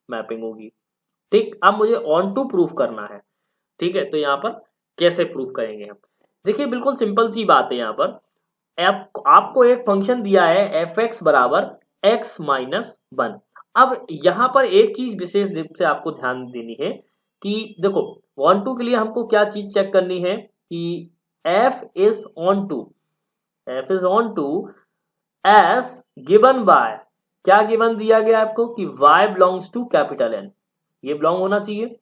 मैपिंग होगी। ठीक, अब मुझे ऑन टू प्रूफ करना है। ठीक है, तो यहाँ पर कैसे प्रूफ करेंगे हम, देखिए बिल्कुल सिंपल सी बात है। यहाँ पर आपको एक फंक्शन दिया है एफ एक्स बराबर एक्स माइनस 1। अब यहाँ पर एक चीज विशेष रूप से आपको ध्यान देनी है कि देखो ऑन टू के लिए हमको क्या चीज चेक करनी है कि f is onto as given by, क्या गिवन दिया गया आपको कि y belongs to capital N, ये बिलोंग होना चाहिए।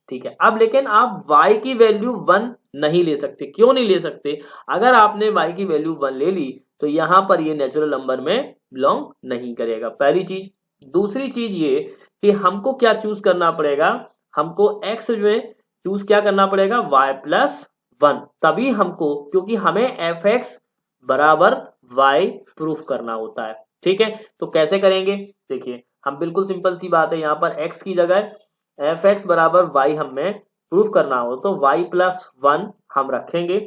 ठीक है, अब लेकिन आप y की वैल्यू 1 नहीं ले सकते। क्यों नहीं ले सकते, अगर आपने y की वैल्यू 1 ले ली तो यहां पर ये नेचुरल नंबर में बिलोंग नहीं करेगा, पहली चीज। दूसरी चीज ये कि हमको क्या चूज करना पड़ेगा, हमको x में चूज क्या करना पड़ेगा, y प्लस 1, तभी हमको, क्योंकि हमें एफ एक्स बराबर y प्रूफ करना होता है। ठीक है, तो कैसे करेंगे, देखिए हम बिल्कुल सिंपल सी बात है, यहाँ पर x की जगह एफ एक्स बराबर y हमें प्रूफ करना हो तो y प्लस 1 हम रखेंगे।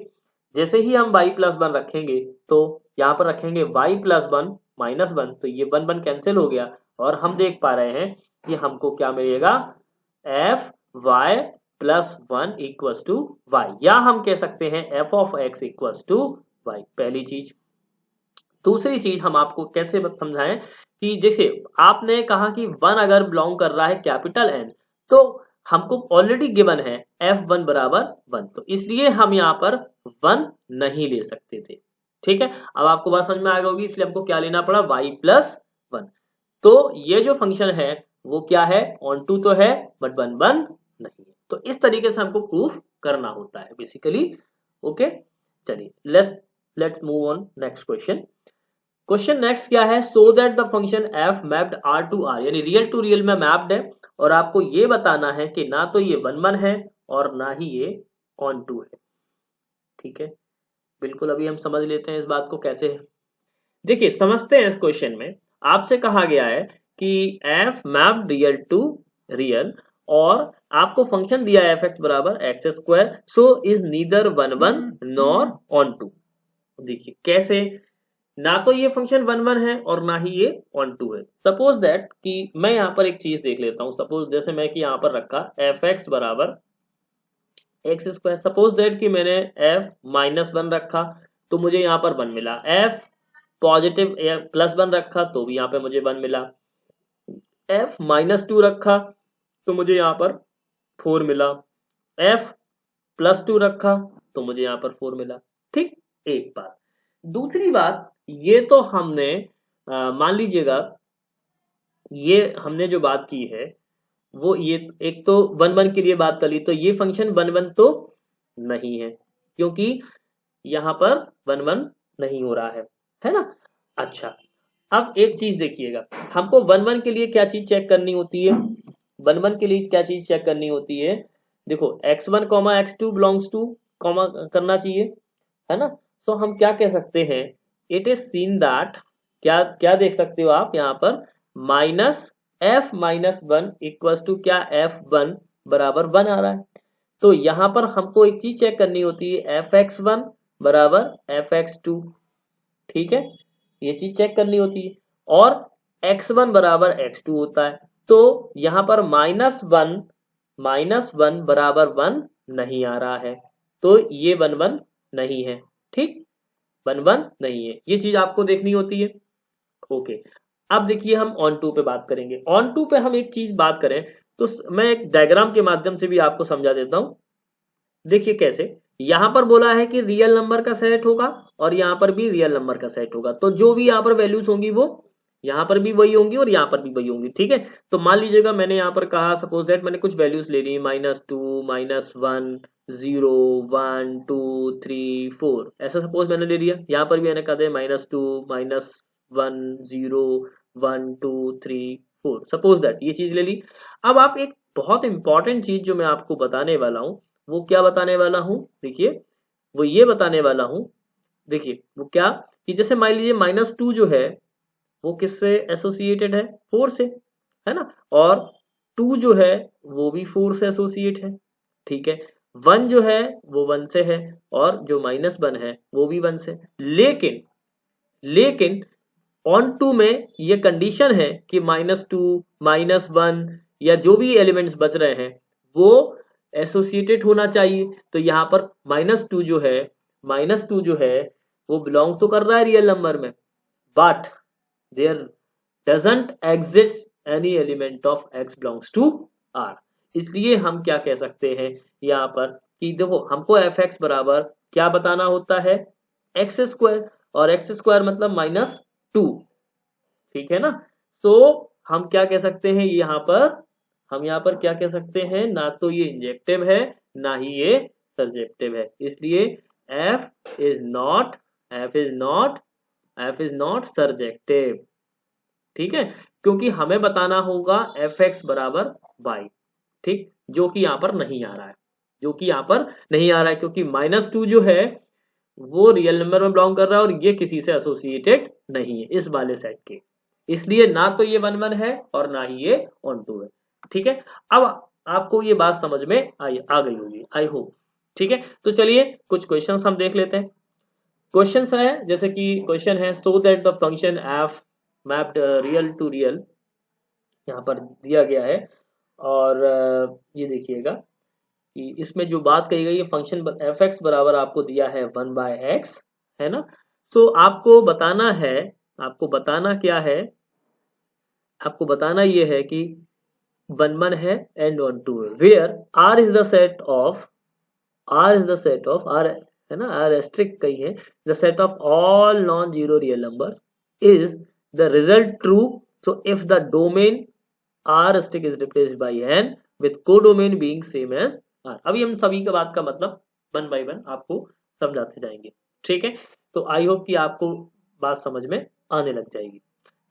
जैसे ही हम y प्लस 1 रखेंगे तो यहाँ पर रखेंगे y प्लस 1 माइनस 1, तो ये 1 1 कैंसिल हो गया और हम देख पा रहे हैं कि हमको क्या मिलेगा, F Y plus 1 equals to Y, या हम कह सकते हैं F of X equals to Y, पहली चीज। दूसरी चीज हम आपको कैसे समझाएं कि जैसे आपने कहा कि 1 अगर बिलोंग कर रहा है कैपिटल N तो हमको ऑलरेडी गिवन है F1 बराबर 1, तो इसलिए हम यहाँ पर 1 नहीं ले सकते थे। ठीक है, अब आपको बात समझ में आ गई होगी, इसलिए हमको क्या लेना पड़ा, y प्लस 1। तो ये जो फंक्शन है वो क्या है, ऑन टू तो है बट 1 1 नहीं है। तो इस तरीके से हमको प्रूफ करना होता है बेसिकली। ओके, चलिए let's move on next question. Question next क्या है, so that the function f mapped r to r, यानी रियल टू रियल में मैप्ड है और आपको ये बताना है कि ना तो ये 1 1 है और ना ही ये ऑन टू है। ठीक है, बिल्कुल अभी हम समझ लेते हैं इस बात को कैसे है। देखिए समझते हैं, इस क्वेश्चन में आपसे कहा गया है कि f mapped real to real और आपको फंक्शन दिया है f(x) बराबर X square, so is neither 1 1 nor onto. देखिए कैसे, ना तो ये फंक्शन 1 1 है और ना ही ये ऑन टू है। सपोज दैट कि मैं यहाँ पर एक चीज देख लेता हूँ, सपोज जैसे मैं कि यहाँ पर रखा एफ एक्स बराबर एक्स स्क्वायर, सपोज दैट कि मैंने एफ माइनस 1 रखा तो मुझे यहाँ पर 1 मिला, एफ पॉजिटिव प्लस 1 रखा तो भी यहाँ पे मुझे 1 मिला। f -2 रखा तो मुझे यहाँ पर 4 मिला, f +2 रखा तो मुझे यहाँ पर 4 मिला। ठीक, एक बात। दूसरी बात, ये तो हमने मान लीजिएगा ये हमने जो बात की है वो ये एक तो 1 1 के लिए बात कर ली, तो ये फंक्शन 1 1 तो नहीं है क्योंकि यहाँ पर 1 1 नहीं हो रहा है ना। अच्छा, अब एक चीज देखिएगा, हमको 1 1 के लिए क्या चीज चेक करनी होती है, 1 1 के लिए क्या चीज चेक करनी होती है, देखो x1 x2 belongs two comma करना चाहिए, है ना। तो हम क्या कह सकते हैं, इट इज सीन दैट, क्या क्या देख सकते हो आप यहाँ पर, -f-1 इक्वल्स टू क्या, f1 बराबर 1 आ रहा है। तो यहाँ पर हमको एक चीज चेक करनी होती है, fx1 बराबर fx2, ठीक है, ये चीज चेक करनी होती है, और x1 बराबर x2 होता है। तो यहाँ पर -1 बराबर 1 नहीं आ रहा है, तो ये 1 1 नहीं है। ठीक, 1 1 नहीं है, ये चीज आपको देखनी होती है। ओके, अब देखिए हम ऑन टू पे बात करेंगे। ऑन टू पे हम एक चीज बात करें तो मैं एक डायग्राम के माध्यम से भी आपको समझा देता हूं। देखिए कैसे, यहां पर बोला है कि रियल नंबर का सेट होगा और यहां पर भी रियल नंबर का सेट होगा, तो जो भी यहाँ पर वैल्यूज होंगी वो यहाँ पर भी वही होंगी और यहाँ पर भी वही होंगी। ठीक है, तो मान लीजिएगा मैंने यहाँ पर कहा, सपोज दैट मैंने कुछ वैल्यूज ले ली, -2 -1 0 1 2 3 4, ऐसा सपोज मैंने ले लिया। यहाँ पर भी मैंने कहा था -2 -1 0 1 2 3 4, सपोज दैट ये चीज ले ली। अब आप एक बहुत इंपॉर्टेंट चीज जो मैं आपको बताने वाला हूँ, वो क्या बताने वाला हूँ, देखिए वो ये बताने वाला हूँ। देखिए वो क्या, कि जैसे मान लीजिए -2 जो है वो किससे एसोसिएटेड है, 4 से, है ना, और 2 जो है वो भी 4 से एसोसिएट है। ठीक है, 1 जो है वो 1 से है और जो -1 है वो भी 1 से। लेकिन लेकिन ऑन टू में ये कंडीशन है कि -2 -1 या जो भी एलिमेंट्स बच रहे हैं वो एसोसिएटेड होना चाहिए। तो यहाँ पर -2 जो है, -2 जो है वो बिलोंग तो कर रहा है रियल नंबर में, but there doesn't exist any element of x belongs to r। इसलिए हम क्या कह सकते हैं यहाँ पर कि देखो हमको fx बराबर क्या बताना होता है, x², और x² मतलब -2, ठीक है ना। तो हम क्या कह सकते हैं यहाँ पर, हम यहाँ पर क्या कह सकते हैं, ना तो ये इंजेक्टिव है ना ही ये सर्जेक्टिव है, इसलिए f is not f is not surjective. ठीक है, क्योंकि हमें बताना होगा fx बराबर y, ठीक, जो कि यहाँ पर नहीं आ रहा है, जो कि यहाँ पर नहीं आ रहा है, क्योंकि -2 जो है वो रियल नंबर में बिलोंग कर रहा है और ये किसी से एसोसिएटेड नहीं है इस वाले सेट के, इसलिए ना तो ये 1 1 है और ना ही ये ऑन टू है। ठीक है, अब आपको ये बात समझ में आ गई होगी, आई होप। ठीक है, तो चलिए कुछ क्वेश्चंस हम देख लेते हैं। क्वेश्चंस है, जैसे कि क्वेश्चन है, so that the function F mapped real to real, यहाँ पर दिया गया है। और ये देखिएगा कि इसमें जो बात कही गई है, फंक्शन एफ एक्स बराबर आपको दिया है 1/x, है ना। तो आपको बताना है, आपको बताना क्या है, आपको बताना ये है कि 1 1 है एंड 1 2 है, where r is the set of, r is the set of r, है ना, r एस्ट्रिक कही है, the set of all non zero real numbers is the result true. So if the domain r stick is replaced by n with codomain being same as r। अभी हम सभी का बात का मतलब 1 by 1 आपको समझाते जाएंगे। ठीक है, तो आई होप कि आपको बात समझ में आने लग जाएगी।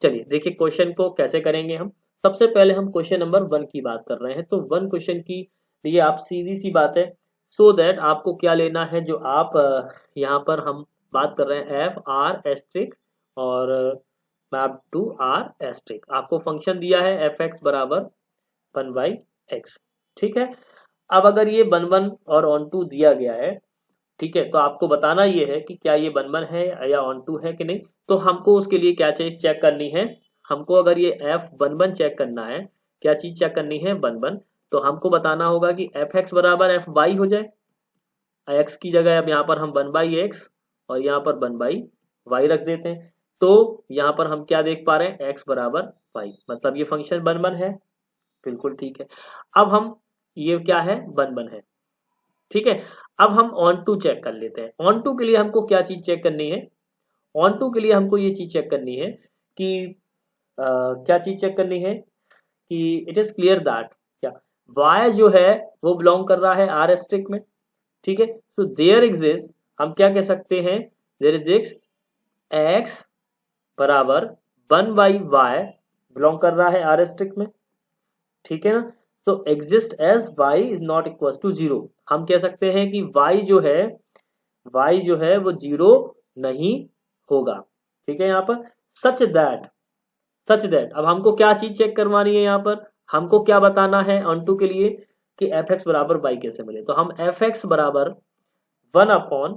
चलिए देखिए क्वेश्चन को कैसे करेंगे हम। सबसे पहले हम क्वेश्चन नंबर 1 की बात कर रहे हैं, तो 1 क्वेश्चन की ये आप सीधी सी बात है, सो दैट आपको क्या लेना है, जो आप यहाँ पर हम बात कर रहे हैं एफ आर एस्ट्रिक और मैप टू आर एस्ट्रिक, आपको फंक्शन दिया है एफ एक्स बराबर 1/x। ठीक है, अब अगर ये 1 1 और ऑन टू दिया गया है, ठीक है, तो आपको बताना ये है कि क्या ये 1 1 है या ऑन टू है कि नहीं। तो हमको उसके लिए क्या चीज चेक करनी है, हमको अगर ये एफ 1 1 चेक करना है, क्या चीज चेक करनी है, 1 1, तो हमको बताना होगा कि एफ एक्स बराबर एफ वाई हो जाए, एक्स की जगह अब यहाँ पर हम 1/x और यहाँ पर 1/y रख देते हैं। तो यहाँ पर हम क्या देख पा रहे हैं, x बराबर y, मतलब ये फंक्शन वन वन है, बिल्कुल ठीक है। अब हम ये क्या है, वन वन है, ठीक है। अब हम ऑन टू चेक कर लेते हैं। ऑन टू के लिए हमको क्या चीज चेक करनी है, ऑन टू के लिए हमको ये चीज चेक करनी है कि क्या चीज चेक करनी है कि इट इज क्लियर दैट क्या y जो है वो बिलोंग कर रहा है आर एस्ट्रिक्ट में, ठीक है। तो देयर एग्जिस्ट, हम क्या कह सकते हैं, देयर एग्जिस्ट x बराबर 1/y बिलोंग कर रहा है आर एस्ट्रिक्ट में, ठीक है ना। तो exist as y is not equal to 0, हम कह सकते हैं कि y जो है वो 0 नहीं होगा, ठीक है। यहाँ पर सच दैट अब हमको क्या चीज चेक करवानी है, यहाँ पर हमको क्या बताना है ऑन टू के लिए कि एफ एक्स बराबर वाई कैसे मिले। तो हम एफ एक्स बराबर 1 अपॉन,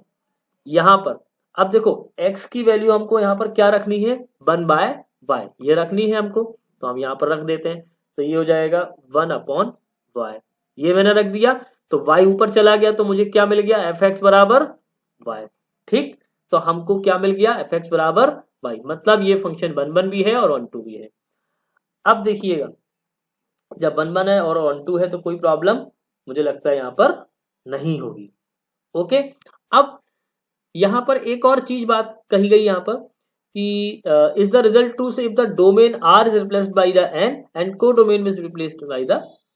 यहाँ पर अब देखो x की वैल्यू हमको यहाँ पर क्या रखनी है, 1/y ये रखनी है हमको, तो हम यहाँ पर रख देते हैं। तो ये हो जाएगा 1/y, ये मैंने रख दिया। तो y ऊपर चला गया तो मुझे क्या मिल गया, एफ एक्स बराबर y, ठीक। तो हमको क्या मिल गया, एफ एक्स बराबर y, मतलब ये फंक्शन वन वन भी है और ऑन टू भी है। अब देखिएगा, जब वन वन है और ऑन टू है तो कोई प्रॉब्लम मुझे लगता है यहाँ पर नहीं होगी, ओके। अब यहाँ पर एक और चीज बात कही गई यहाँ पर कि इज द रिजल्ट ट्रू से if the domain R is replaced by the N and codomain is replaced by the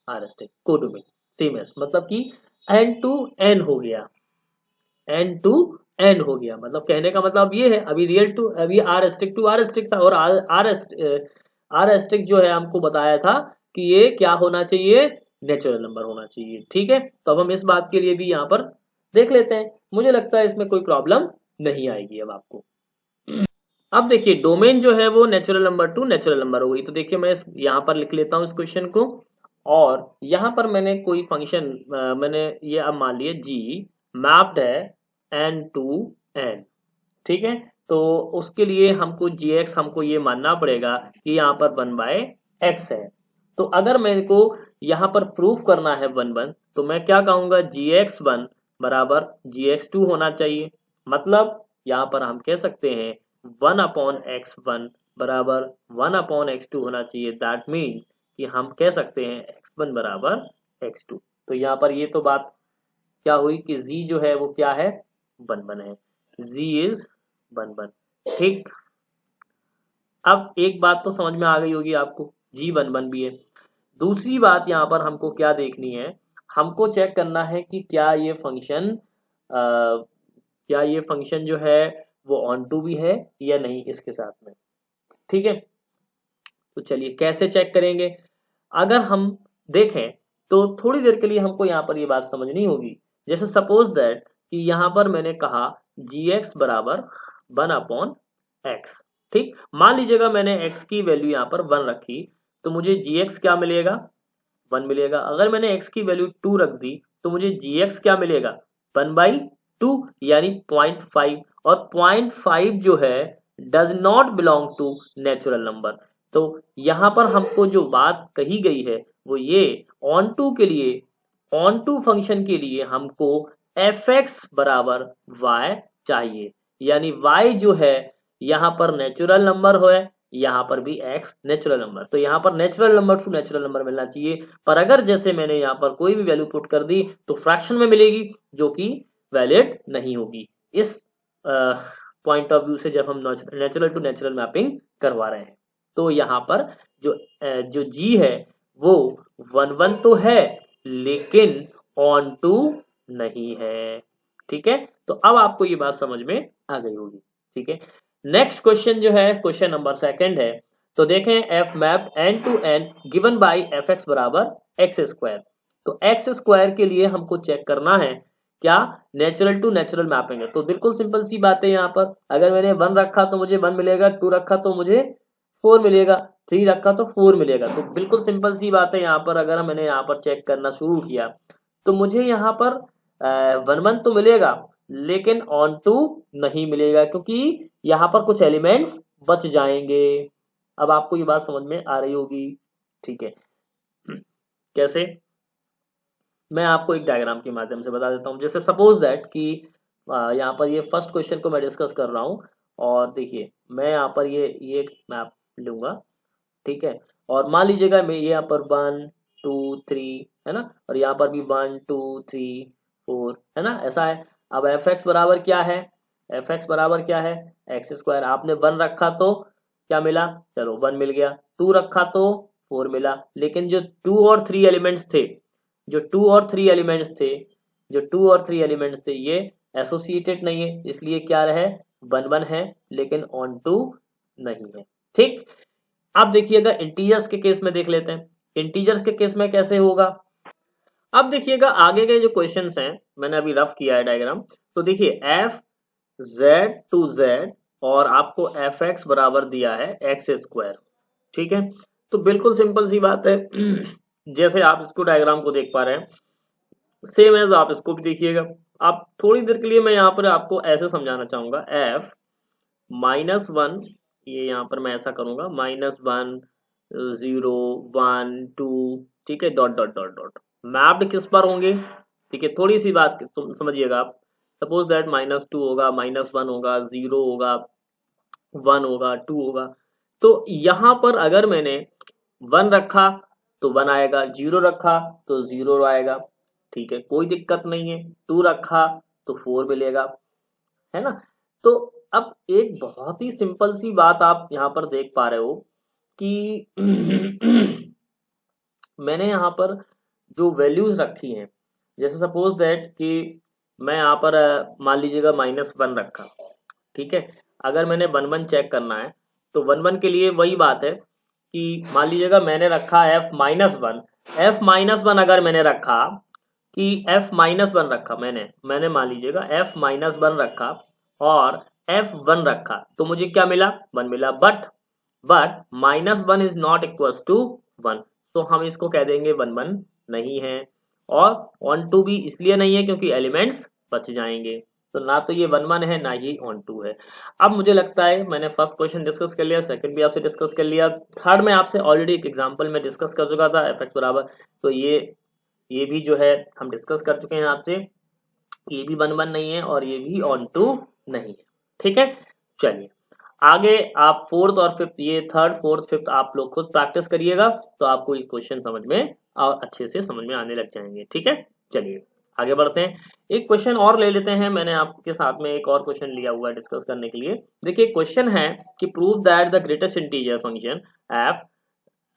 R asterisk, codomain same S, मतलब कि एन टू एन हो गया, एन टू एन हो गया, मतलब कहने का मतलब ये है, अभी रियल टू, अभी आर एस्ट्रिक्ट टू आर एस्ट्रिक्ट था, और आर एस्ट्रिक्ट जो है हमको बताया था कि ये क्या होना चाहिए, नेचुरल नंबर होना चाहिए, ठीक है। तो अब हम इस बात के लिए भी यहाँ पर देख लेते हैं, मुझे लगता है इसमें कोई प्रॉब्लम नहीं आएगी अब आपको। अब देखिए डोमेन जो है वो natural number to natural number हो गई। तो देखिए मैं यहाँ पर लिख लेता हूँ इस क्वेश्चन को, और यहाँ पर मैंने कोई फंक्शन मैंने ये अब मान लिया जी मैप्ड है एन टू एन, ठीक है। तो उसके लिए हमको जी एक्स हमको ये मानना पड़ेगा कि यहाँ पर 1/x है। तो अगर मेरे को यहाँ पर प्रूफ करना है वन वन, तो मैं क्या कहूंगा, gx1 बराबर gx2 होना चाहिए, मतलब यहाँ पर हम कह सकते हैं 1/x1 बराबर 1/x2 होना चाहिए। दैट मीन्स कि हम कह सकते हैं x1 बराबर x2। तो यहाँ पर ये तो बात क्या हुई कि z जो है वो क्या है, 1 है, z इज 1, ठीक। अब एक बात तो समझ में आ गई होगी आपको, जी 1 भी है। दूसरी बात यहाँ पर हमको क्या देखनी है, हमको चेक करना है कि क्या ये फंक्शन जो है वो ऑन टू भी है या नहीं इसके साथ में, ठीक है। तो चलिए कैसे चेक करेंगे, अगर हम देखें तो थोड़ी देर के लिए हमको यहाँ पर ये बात समझनी होगी। जैसे सपोज दैट कि यहाँ पर मैंने कहा gx बराबर 1/x, ठीक। मान लीजिएगा मैंने x की वैल्यू यहाँ पर 1 रखी, तो मुझे gx क्या मिलेगा, 1 मिलेगा। अगर मैंने x की वैल्यू 2 रख दी तो मुझे gx क्या मिलेगा, 1/2 यानी 0.5, और 0.5 जो है does not belong to natural number. तो यहाँ पर हमको जो बात कही गई है वो ये, ऑन टू के लिए, ऑन टू फंक्शन के लिए हमको एफ एक्स बराबर y चाहिए, यानी y जो है यहाँ पर नेचुरल नंबर है, यहाँ पर भी x नेचुरल नंबर, तो यहाँ पर natural number to natural number मिलना चाहिए। पर अगर जैसे मैंने यहाँ पर कोई भी वैल्यू पुट कर दी तो फ्रैक्शन में मिलेगी, जो कि वैलिड नहीं होगी इस पॉइंट ऑफ व्यू से, जब हम नेचुरल टू नेचुरल मैपिंग करवा रहे हैं। तो यहाँ पर जो जी है वो 1 तो है लेकिन ऑन टू नहीं है, ठीक है। तो अब आपको ये बात समझ में आ गई होगी, ठीक है। नेक्स्ट क्वेश्चन जो है क्वेश्चन नंबर 2 है। तो देखें F map N to N given by F x बराबर एक्स स्क्वायर। तो एक्स स्क्वायर के लिए हमको चेक करना है क्या, नेचुरल टू नेचुरल मैपिंग है। तो बिल्कुल सिंपल सी बात है, यहाँ पर अगर मैंने 1 रखा तो मुझे 1 मिलेगा, 2 रखा तो मुझे 4 मिलेगा, 3 रखा तो 4 मिलेगा। तो बिल्कुल सिंपल सी बात है, यहाँ पर अगर मैंने यहाँ पर चेक करना शुरू किया तो मुझे यहाँ पर 1 तो मिलेगा लेकिन ऑन टू नहीं मिलेगा, क्योंकि यहाँ पर कुछ एलिमेंट्स बच जाएंगे। अब आपको ये बात समझ में आ रही होगी, ठीक है। कैसे, मैं आपको एक डायग्राम के माध्यम से बता देता हूँ। जैसे सपोज दैट कि यहाँ पर ये फर्स्ट क्वेश्चन को मैं डिस्कस कर रहा हूँ, और देखिए मैं यहाँ पर ये एक मैप लूंगा, ठीक है। और मान लीजिएगा मैं यहाँ पर 1 2 3 है ना, और यहाँ पर भी 1 2 3 4 है ना, ऐसा है। अब एफ एक्स बराबर क्या है, एफ एक्स बराबर क्या है, एक्स स्क्वायर। आपने 1 रखा तो क्या मिला, चलो 1 मिल गया, 2 रखा तो 4 मिला। लेकिन जो 2 और 3 एलिमेंट्स थे, जो 2 और 3 एलिमेंट्स थे, जो 2 और 3 एलिमेंट्स थे, ये एसोसिएटेड नहीं है, इसलिए क्या रहे, 1 1 है, लेकिन ऑन टू नहीं है। ठीक। अब देखिएगा इंटीजर्स के केस में देख लेते हैं, इंटीजर्स के केस में कैसे होगा। अब देखिएगा आगे के जो क्वेश्चंस हैं, मैंने अभी रफ किया है डायग्राम, तो देखिए एफ जेड टू जेड और आपको एफ एक्स बराबर दिया है एक्स स्क्वायर। ठीक है, तो बिल्कुल सिंपल सी बात है जैसे आप इसको डायग्राम को देख पा रहे हैं, सेम एज आप इसको भी देखिएगा। आप थोड़ी देर के लिए मैं यहाँ पर आपको ऐसे समझाना चाहूंगा, एफ -1, ये यहाँ पर मैं ऐसा करूंगा, -1 0 1 2, ठीक है, dot dot dot dot, mapped किस पर होंगे, ठीक है, थोड़ी सी बात समझिएगा आप। सपोज दैट -2 होगा, -1 होगा, 0 होगा, 1 होगा, 2 होगा। तो यहाँ पर अगर मैंने 1 रखा तो 1 आएगा, 0 रखा तो 0 आएगा, ठीक है, कोई दिक्कत नहीं है। 2 रखा तो 4 मिलेगा, है ना। तो अब एक बहुत ही सिंपल सी बात आप यहाँ पर देख पा रहे हो कि मैंने यहाँ पर जो वैल्यूज रखी हैं, जैसे सपोज दैट कि मैं यहाँ पर मान लीजिएगा -1 रखा, ठीक है। अगर मैंने 1 1 चेक करना है तो 1 1 के लिए वही बात है कि मान लीजिएगा मैंने रखा f-1, f-1 अगर मैंने रखा कि f-1 रखा, मैंने मान लीजिएगा f-1 रखा और f1 रखा, तो मुझे क्या मिला, 1 मिला। But -1 is not equal to 1, तो हम इसको कह देंगे 1 1 नहीं है। और ऑन टू भी इसलिए नहीं है क्योंकि एलिमेंट्स बच जाएंगे, तो ना तो ये 1 1 है ना ही ऑन टू है। अब मुझे लगता है मैंने फर्स्ट क्वेश्चन डिस्कस कर लिया, सेकंड भी आपसे डिस्कस कर लिया, थर्ड में आपसे ऑलरेडी एक एग्जांपल में डिस्कस कर चुका था, एफ एक्स बराबर, तो ये भी जो है हम डिस्कस कर चुके हैं आपसे, ये भी 1 1 नहीं है और ये भी ऑन टू नहीं है। ठीक है, चलिए आगे आप फोर्थ और फिफ्थ, ये थर्ड फोर्थ फिफ्थ आप लोग खुद प्रैक्टिस करिएगा, तो आपको ये क्वेश्चन समझ में और अच्छे से समझ में आने लग जाएंगे। ठीक है, चलिए आगे बढ़ते हैं, एक क्वेश्चन और ले लेते हैं। मैंने आपके साथ में एक और क्वेश्चन लिया हुआ है डिस्कस करने के लिए। देखिए क्वेश्चन है कि prove that the greatest integer function f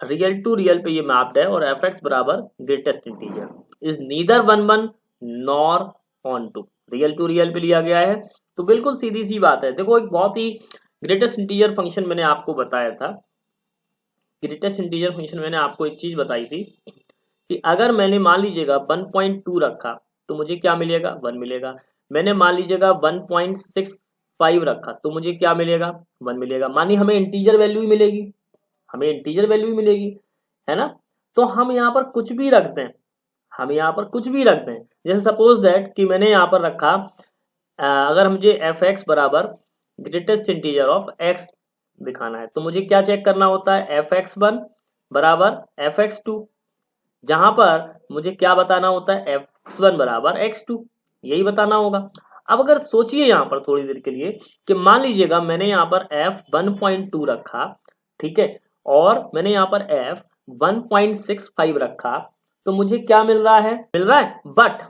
real to real पे ये मैप्ड है और एफ एक्स बराबर greatest integer is neither 1 1 nor onto, real to real पे लिया गया है। तो बिल्कुल सीधी सी बात है, देखो एक बहुत ही ग्रेटेस्ट इंटीजर फंक्शन मैंने आपको बताया था, ग्रेटेस्ट इंटीजर फंक्शन मैंने आपको एक चीज बताई थी कि अगर मैंने मान लीजिएगा 1.2 रखा तो मुझे क्या मिलेगा, 1 मिलेगा। मैंने मान लीजिएगा 1.65 रखा तो मुझे क्या मिलेगा, 1 मिलेगा। मानिए हमें इंटीजर वैल्यू ही मिलेगी, हमें इंटीजर वैल्यू ही मिलेगी, है ना। तो हम यहाँ पर कुछ भी रखते हैं, हम यहाँ पर कुछ भी रखते हैं, जैसे सपोज दैट कि मैंने यहाँ पर रखा अगर मुझे एफ एक्स बराबर ग्रेटेस्ट इंटीजर ऑफ एक्स दिखाना है तो मुझे क्या चेक करना होता है, एफ एक्स 1 बराबर एफ एक्स 2, जहां पर मुझे क्या बताना होता है, x1 बराबर x2, यही बताना होगा। अब अगर सोचिए यहाँ पर थोड़ी देर के लिए कि मान लीजिएगा मैंने यहाँ पर f 1.2 रखा, ठीक है, और मैंने यहाँ पर f 1.65 रखा, तो मुझे क्या मिल रहा है, but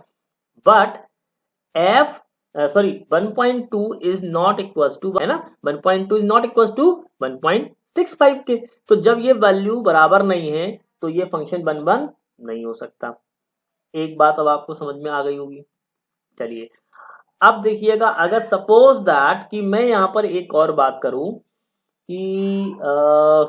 f sorry 1.2 is not equal to, है ना, 1.2 इज नॉट इक्वल टू 1.65 के, तो जब ये वैल्यू बराबर नहीं है तो ये फंक्शन 1 1 नहीं हो सकता। एक बात अब आपको समझ में आ गई होगी। चलिए अब देखिएगा, अगर सपोज दैट कि मैं यहाँ पर एक और बात करूं कि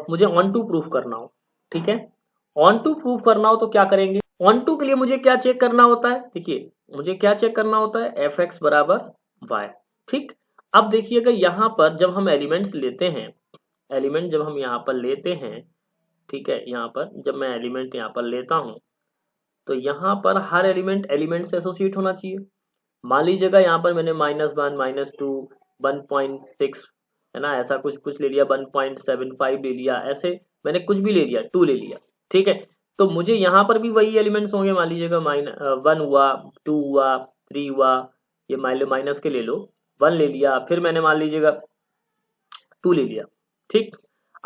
मुझे ऑन टू प्रूफ करना हो, ठीक है, ऑन टू प्रूफ करना हो तो क्या करेंगे, ऑन टू के लिए मुझे क्या चेक करना होता है, देखिए मुझे क्या चेक करना होता है, एफ एक्स बराबर वाई। ठीक, अब देखिएगा यहाँ पर जब हम एलिमेंट्स लेते हैं, एलिमेंट जब हम यहाँ पर लेते हैं, ठीक है, यहाँ पर जब मैं एलिमेंट यहाँ पर लेता हूं तो यहाँ पर हर एलिमेंट से एसोसिएट होना चाहिए। मान लीजिएगा यहाँ पर मैंने -1 -2 1.6 है ना, ऐसा कुछ कुछ ले लिया, 1.75 ले लिया, ऐसे मैंने कुछ भी ले लिया, 2 ले लिया, ठीक है, तो मुझे यहाँ पर भी वही एलिमेंट्स होंगे। मान लीजिएगा 1 हुआ, 2 हुआ, 3 हुआ, ये माइनस के ले लो, 1 ले लिया, फिर मैंने मान लीजिएगा 2 ले लिया। ठीक,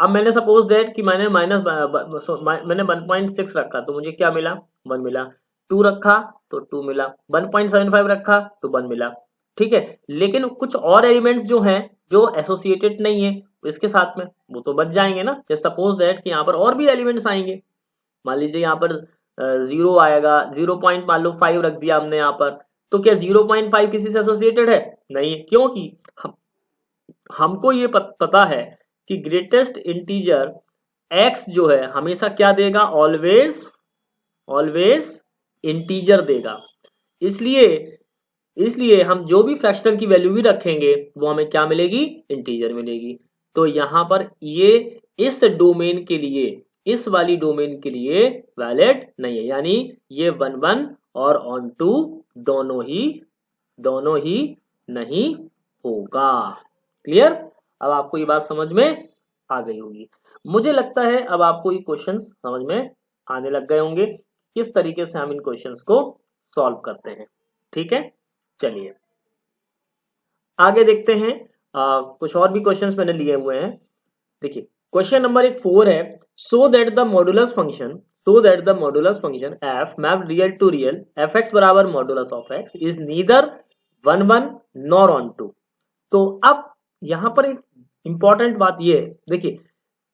अब मैंने सपोज दैट कि मैंने मैंने 1.6 रखा तो मुझे क्या मिला, 1 मिला। 2 रखा तो 2 मिला। 1.75 रखा तो 1 मिला। ठीक है, लेकिन कुछ और एलिमेंट्स जो हैं जो एसोसिएटेड नहीं है इसके साथ में, वो तो बच जाएंगे ना। जैसे सपोज दैट कि यहाँ पर और भी एलिमेंट्स आएंगे, मान लीजिए यहाँ पर 0 आएगा, 0 पॉइंट मान लो 5 रख दिया हमने यहाँ पर, तो क्या 0.5 किसी से एसोसिएटेड है? नहीं है, क्योंकि हमको ये पता है कि ग्रेटेस्ट इंटीजर x जो है हमेशा क्या देगा, ऑलवेज ऑलवेज इंटीजर देगा। इसलिए हम जो भी फ्रैक्शन की वैल्यू भी रखेंगे वो हमें क्या मिलेगी, इंटीजर मिलेगी। तो यहाँ पर ये इस डोमेन के लिए, इस वाली डोमेन के लिए वैलिड नहीं है, यानी ये 1 1 और ऑन टू दोनों ही नहीं होगा। क्लियर? अब आपको ये बात समझ में आ गई होगी। मुझे लगता है अब आपको ये क्वेश्चंस समझ में आने लग गए होंगे किस तरीके से हम इन क्वेश्चंस को सॉल्व करते हैं। ठीक है, चलिए आगे देखते हैं। कुछ और भी क्वेश्चंस मैंने लिए हुए हैं। देखिए क्वेश्चन नंबर 4 है, so that the modulus function f map real to real fx बराबर modulus of x is neither 1 1 nor onto. तो अब यहां पर एक इंपॉर्टेंट बात ये है, देखिए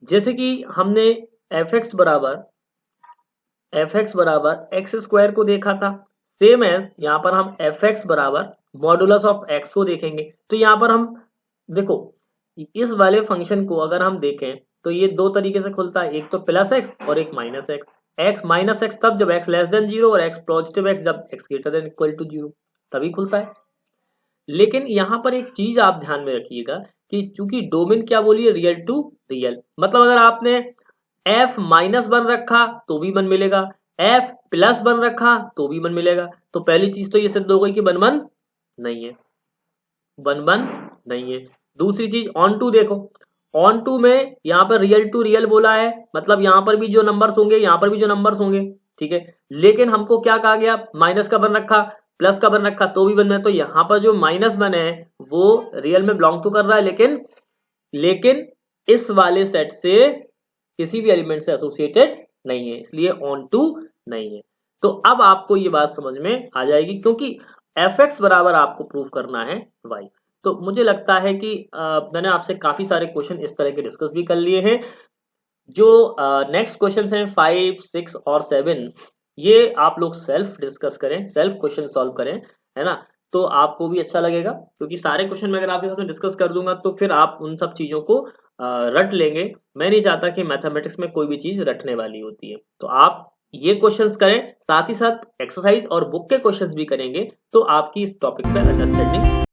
जैसे कि हमने fx बराबर एक्स स्क्वायर को देखा था, सेम एज यहाँ पर हम fx बराबर मॉडुलस ऑफ x को देखेंगे। तो यहाँ पर हम देखो इस वाले फंक्शन को अगर हम देखें तो ये दो तरीके से खुलता है, एक तो प्लस एक्स और एक minus x. X minus x तब जब एक्स लेस देन 0 और एक्स पॉजिटिव एक्स जब x greater than equal to 0 तभी खुलता है। लेकिन यहाँ पर एक चीज आप ध्यान में रखिएगा कि चूंकि डोमेन क्या बोलिए, रियल टू रियल, मतलब अगर आपने f -1 रखा तो भी 1 मिलेगा, f +1 रखा तो भी 1 मिलेगा। तो पहली चीज तो ये सिद्ध हो गई कि 1 1 नहीं है, 1 1 नहीं है। दूसरी चीज ऑन टू देखो, ऑन टू में यहाँ पर रियल टू रियल बोला है, मतलब यहाँ पर भी जो नंबर्स होंगे यहाँ पर भी जो नंबर्स होंगे। ठीक है, लेकिन हमको क्या कहा गया, माइनस का 1 रखा प्लस का 1 रखा तो भी 1 है। तो यहाँ पर जो -1 है वो रियल में बिलोंग तो कर रहा है, लेकिन इस वाले सेट से किसी भी एलिमेंट से एसोसिएटेड नहीं है, इसलिए ऑन टू नहीं है। तो अब आपको ये बात समझ में आ जाएगी, क्योंकि fx बराबर आपको प्रूफ करना है y। तो मुझे लगता है कि मैंने आपसे काफी सारे क्वेश्चन इस तरह के डिस्कस भी कर लिए हैं। जो नेक्स्ट क्वेश्चन हैं 5, 6 और 7, ये आप लोग सेल्फ डिस्कस करें, सेल्फ क्वेश्चन सॉल्व करें, है ना। तो आपको भी अच्छा लगेगा, क्योंकि सारे क्वेश्चन मैं अगर आपके साथ डिस्कस कर दूंगा तो फिर आप उन सब चीजों को रट लेंगे। मैं नहीं चाहता कि मैथमेटिक्स में कोई भी चीज रटने वाली होती है। तो आप ये क्वेश्चंस करें, साथ ही साथ एक्सरसाइज और बुक के क्वेश्चंस भी करेंगे, तो आपकी इस टॉपिक पे अंडरस्टैंडिंग